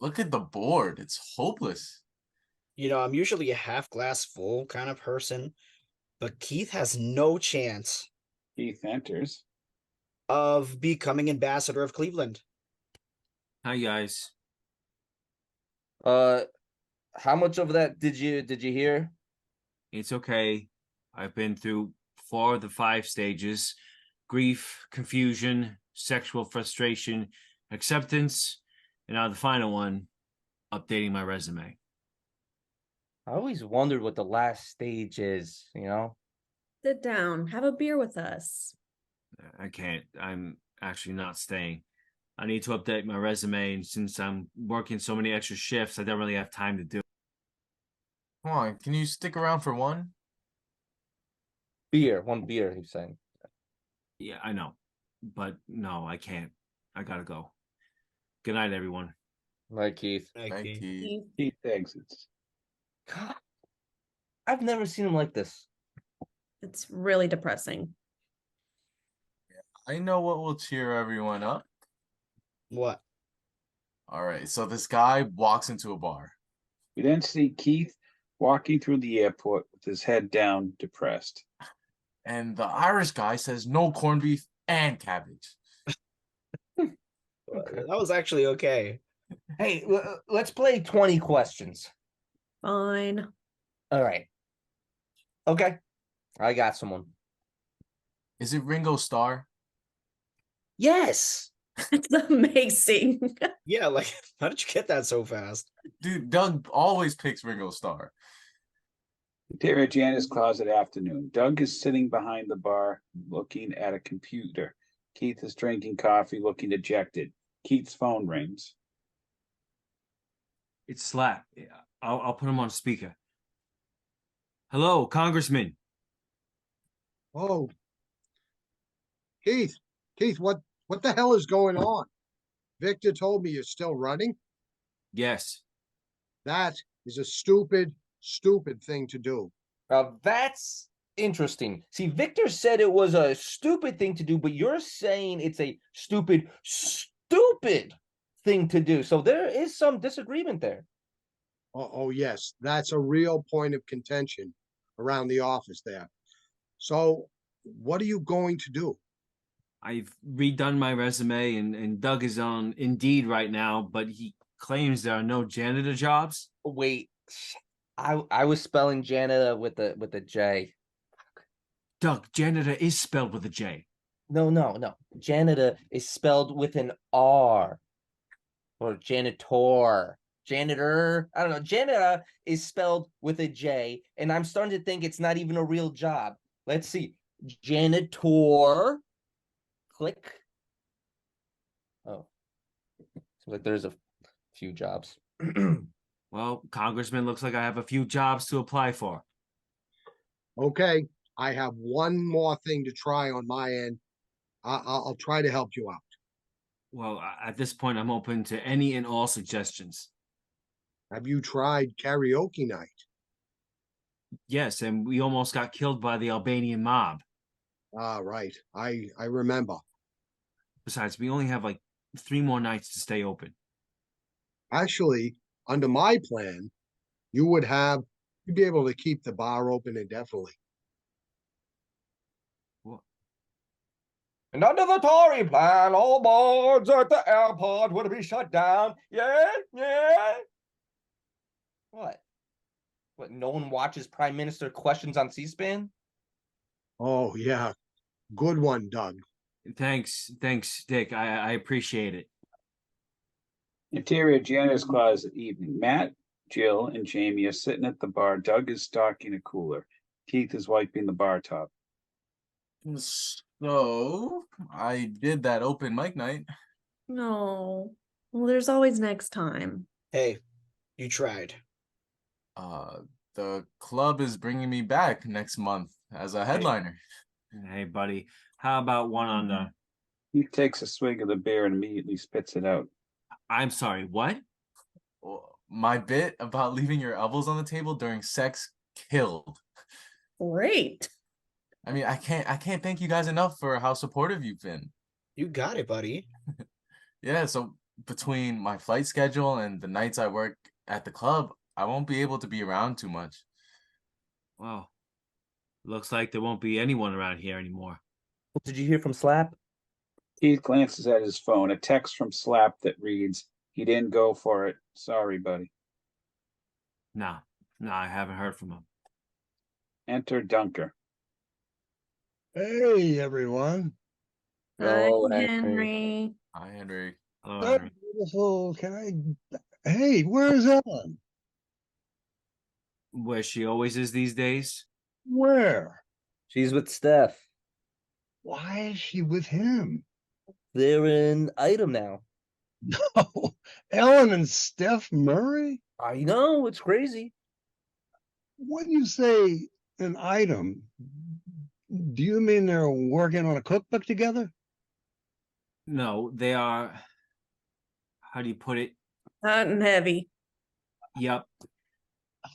Look at the board. It's hopeless. You know, I'm usually a half glass full kind of person, but Keith has no chance Keith enters. of becoming ambassador of Cleveland. Hi guys. How much of that did you hear? It's okay. I've been through 4 of the 5 stages: grief, confusion, sexual frustration, acceptance, and now the final one, updating my resume. I always wondered what the last stage is, you know? Sit down, have a beer with us. I can't. I'm actually not staying. I need to update my resume, and since I'm working so many extra shifts, I don't really have time to do it. Come on, can you stick around for one? One beer, he's saying. Yeah, I know. But no, I can't. I gotta go. Good night, everyone. Right, Keith. Thank you. Keith exits. God, I've never seen him like this. It's really depressing. I know what will cheer everyone up. What? All right, so this guy walks into a bar. We then see Keith walking through the airport with his head down, depressed. And the Irish guy says no corned beef and cabbage. That was actually okay. Hey, let's play 20 questions. Fine. All right. Okay. I got someone. Is it Ringo Starr? Yes. It's amazing. Yeah, like, how did you get that so fast? Dude, Doug always picks Ringo Starr. Interior Janitors Closet afternoon. Doug is sitting behind the bar looking at a computer. Keith is drinking coffee, looking dejected. Keith's phone rings. It's Slap. I'll put him on speaker. Hello, Congressman. Oh, Keith, what the hell is going on? Victor told me you're still running. Yes. That is a stupid thing to do. That's interesting. See, Victor said it was a stupid thing to do, but you're saying it's a stupid thing to do. So there is some disagreement there. Oh, yes, that's a real point of contention around the office there. So what are you going to do? I've redone my resume, and Doug is on Indeed right now, but he claims there are no janitor jobs. Wait, I was spelling janitor with a J. Doug, janitor is spelled with a J. No. Janitor is spelled with an R. Or janitor. Janitor. I don't know. Janitor is spelled with a J, and I'm starting to think it's not even a real job. Let's see. Janitor. Click. Oh. Seems like there's a few jobs. Well, Congressman, looks like I have a few jobs to apply for. Okay, I have one more thing to try on my end. I'll try to help you out. Well, at this point, I'm open to any and all suggestions. Have you tried karaoke night? Yes, and we almost got killed by the Albanian mob. Ah, right. I remember. Besides, we only have like 3 more nights to stay open. Actually, under my plan, you'd be able to keep the bar open indefinitely. And under the Tory plan, all bars at the airport would be shut down. Yeah. What? What, no one watches Prime Minister questions on C-SPAN? Oh, yeah. Good one, Doug. Thanks, Dick. I appreciate it. Interior Janitors Closet evening. Matt, Jill, and Jamie are sitting at the bar. Doug is stocking a cooler. Keith is wiping the bar top. So I did that open mic night. No. Well, there's always next time. Hey, you tried. The club is bringing me back next month as a headliner. Hey, buddy, how about one on the... He takes a swig of the beer and immediately spits it out. I'm sorry, what? My bit about leaving your elbows on the table during sex killed. Great. I mean, I can't thank you guys enough for how supportive you've been. You got it, buddy. Yeah, so between my flight schedule and the nights I work at the club, I won't be able to be around too much. Well, looks like there won't be anyone around here anymore. Did you hear from Slap? He glances at his phone, a text from Slap that reads, "He didn't go for it. Sorry, buddy." No, I haven't heard from him. Enter Dunker. Hey, everyone. Hi, Oh, Henry. Hi, Henry. So beautiful. Hey, where's Ellyn? Where she always is these days? Where? She's with Steph. Why is she with him? They're in item now. No, Ellyn and Steph Murray? I know, it's crazy. When you say an item, do you mean they're working on a cookbook together? No, they are... How do you put it? Hot and heavy. Yep.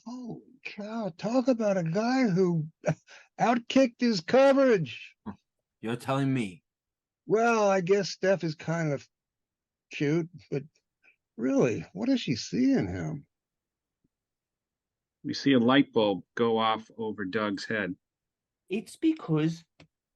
Holy cow, talk about a guy who outkicked his coverage. You're telling me. Well, I guess Steph is kind of cute, but really, what does she see in him? We see a light bulb go off over Doug's head. It's because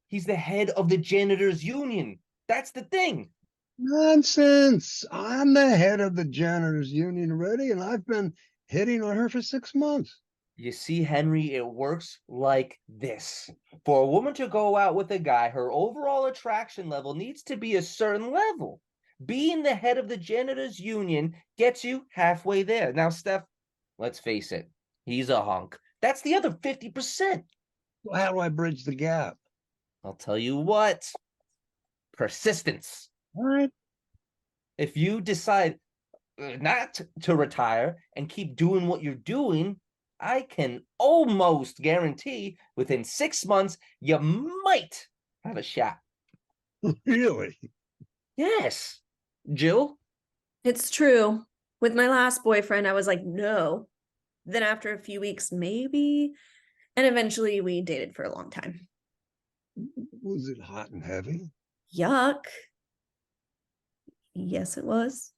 he's the head of the Janitors Union. That's the thing. Nonsense. I'm the head of the Janitors Union already, and I've been hitting on her for 6 months. You see, Henry, it works like this. For a woman to go out with a guy, her overall attraction level needs to be a certain level. Being the head of the Janitors Union gets you halfway there. Now, Steph, let's face it, he's a hunk. That's the other 50%. Well, how do I bridge the gap? I'll tell you what. Persistence. All right. If you decide not to retire and keep doing what you're doing, I can almost guarantee within 6 months you might have a shot. Really? Yes. Jill? It's true. With my last boyfriend, I was like, no. Then after a few weeks, maybe. And eventually we dated for a long time. Was it hot and heavy? Yuck. Yes, it was.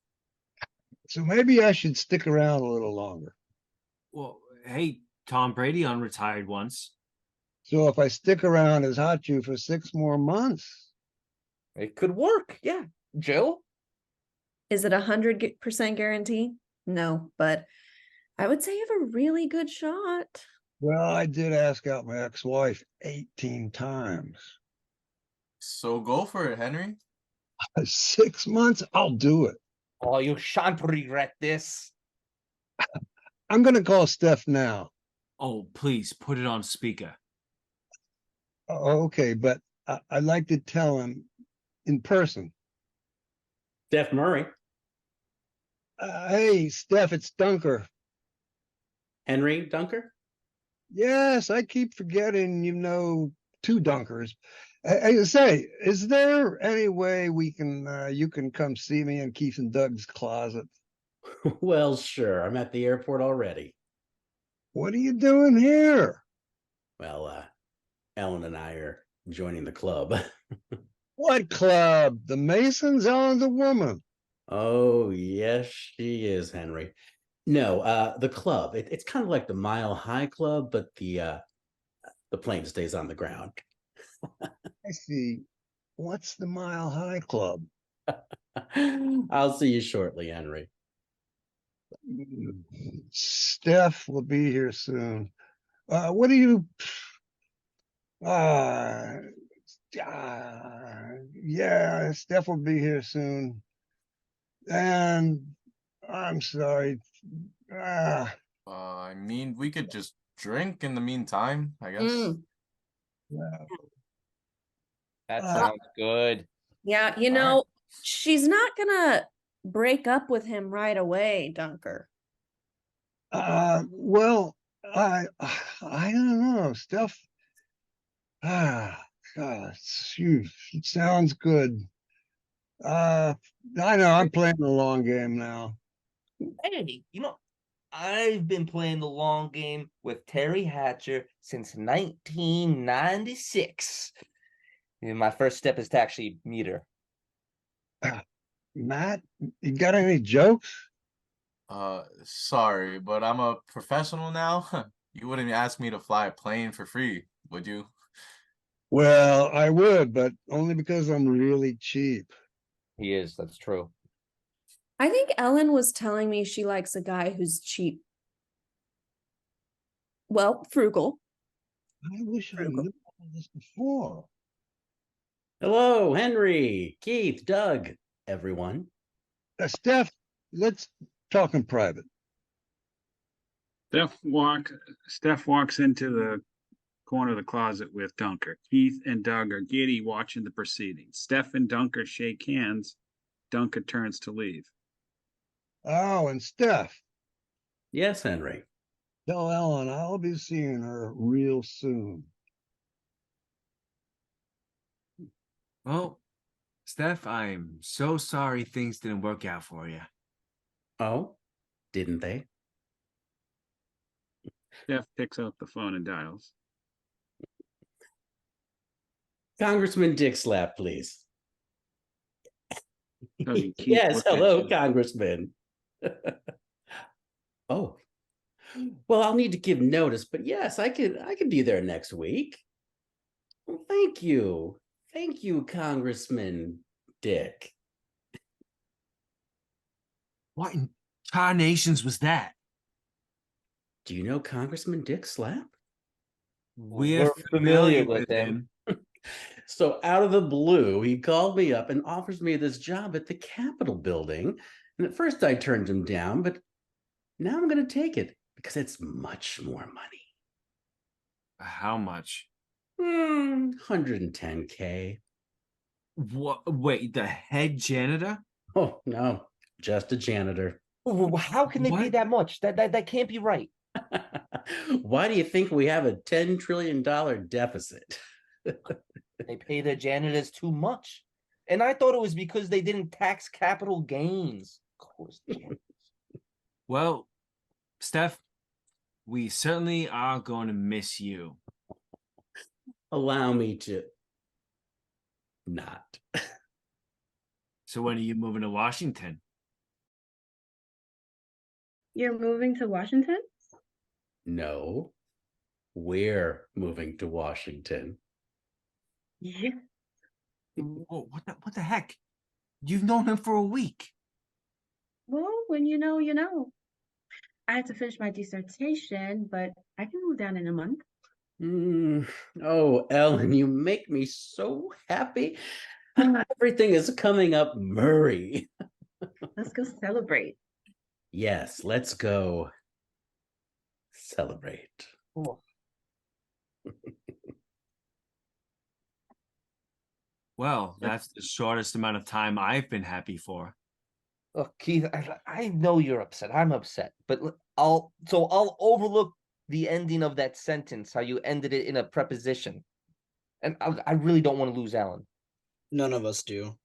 So maybe I should stick around a little longer. Well, hey, Tom Brady unretired once. So if I stick around as hot you for 6 more months, it could work. Yeah. Jill? Is it 100% guarantee? No, but I would say you have a really good shot. well, I did ask out my ex-wife 18 times. So go for it, Henry. 6 months, I'll do it. Oh, you shan't regret this. I'm going to call Steph now. Oh, please put it on speaker. Okay, but I'd like to tell him in person. Steph Murray. Hey, Steph, it's Dunker. Henry Dunker? Yes, I keep forgetting, 2 Dunkers. I say, is there any way we can, you can come see me in Keith and Doug's closet? Well, sure. I'm at the airport already. What are you doing here? Well, Ellyn and I are joining the club. What club? The Masons? Ellen's a woman. Oh, yes, she is, Henry. No, the club. It's kind of like the Mile High Club, but the plane stays on the ground. I see. What's the Mile High Club? I'll see you shortly, Henry. Steph will be here soon. What do you... yeah, Steph will be here soon. And I'm sorry. I mean, we could just drink in the meantime, I guess. Yeah. That sounds good. Yeah, she's not gonna break up with him right away, Dunker. Well, I don't know. Steph. God, it sounds good. I know I'm playing the long game now. Hey, I've been playing the long game with Terry Hatcher since 1996. And my first step is to actually meet her. Matt, you got any jokes? Sorry, but I'm a professional now. You wouldn't ask me to fly a plane for free, would you? Well, I would, but only because I'm really cheap. He is, that's true. I think Ellyn was telling me she likes a guy who's cheap. Well, frugal. I wish I knew all this before. Hello, Henry, Keith, Doug, everyone. Steph, let's talk in private. Steph walks into the corner of the closet with Dunker. Keith and Doug are giddy watching the proceedings. Steph and Dunker shake hands. Dunker turns to leave. Oh, and Steph. Yes, Henry. Tell Ellyn I'll be seeing her real soon. Well, Steph, I'm so sorry things didn't work out for you. Oh, didn't they? Steph picks up the phone and dials. Congressman Dick Slap, please. Keith Yes, looks at hello, you. Congressman. Oh, well, I'll need to give notice, but yes, I could be there next week. Well, thank you, Congressman Dick. What in tarnations was that? Do you know Congressman Dick Slap? We're familiar with him. So out of the blue, he called me up and offers me this job at the Capitol building. And at first I turned him down, but now I'm going to take it because it's much more money. How much? 110K. What? Wait, the head janitor? Oh, no, just a janitor. How can they pay that much? That can't be right. Why do you think we have a $10 trillion deficit? They pay the janitors too much. And I thought it was because they didn't tax capital gains. Of course, janitors. Well, Steph, we certainly are going to miss you. Allow me to not. So when are you moving to Washington? You're moving to Washington? No, we're moving to Washington. Yeah. What the heck? You've known him for a week. Well, when you know, you know. I had to finish my dissertation, but I can move down in a month. Oh, Ellyn, you make me so happy. Everything is coming up Murray. Let's go celebrate. Yes, let's go celebrate. Oh. Well, that's the shortest amount of time I've been happy for. Look, Keith, I know you're upset. I'm upset, but I'll overlook the ending of that sentence, how you ended it in a preposition. And I really don't want to lose Ellyn. None of us do.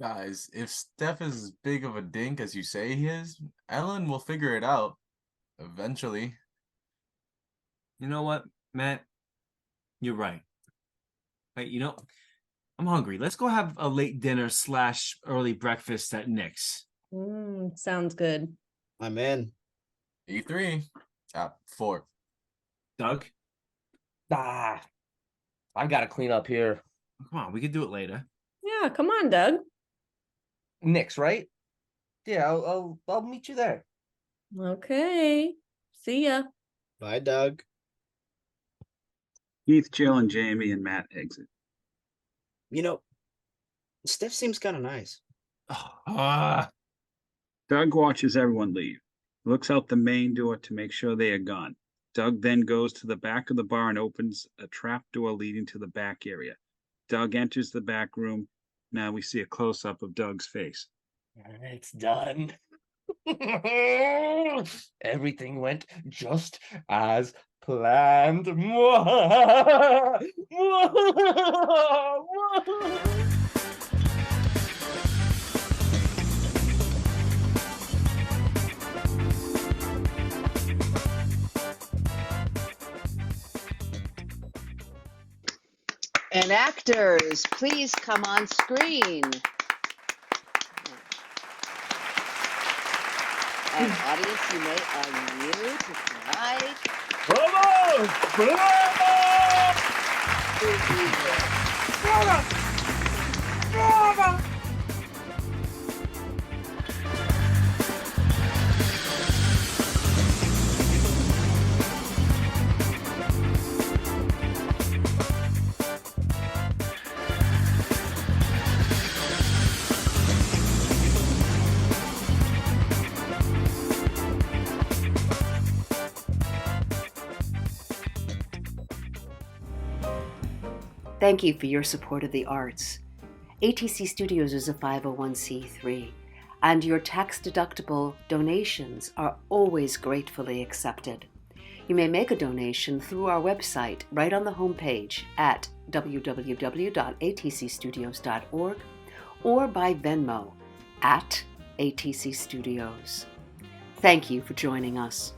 Guys, if Steph is as big of a dink as you say he is, Ellyn will figure it out eventually. You know what, Matt? You're right. Hey, I'm hungry. Let's go have a late dinner / early breakfast at Nick's. Sounds good. I'm in. E3. 4. Doug? I gotta clean up here. Come on, we can do it later. Yeah, come on, Doug. Nick's, right? Yeah, I'll meet you there. Okay. See ya. Bye, Doug. Keith, Jill, and Jamie and Matt exit. Steph seems kind of nice. Doug watches everyone leave. Looks out the main door to make sure they are gone. Doug then goes to the back of the bar and opens a trap door leading to the back area. Doug enters the back room. Now we see a close-up of Doug's face. It's done. Everything went just as planned. And actors, please come on screen. And audience, you may unmute if you like. Bravo! Bravo! Bravo! Thank you for your support of the arts. ATC Studios is a 501c3, and your tax-deductible donations are always gratefully accepted. You may make a donation through our website right on the homepage at www.atcstudios.org or by Venmo at ATC Studios. Thank you for joining us.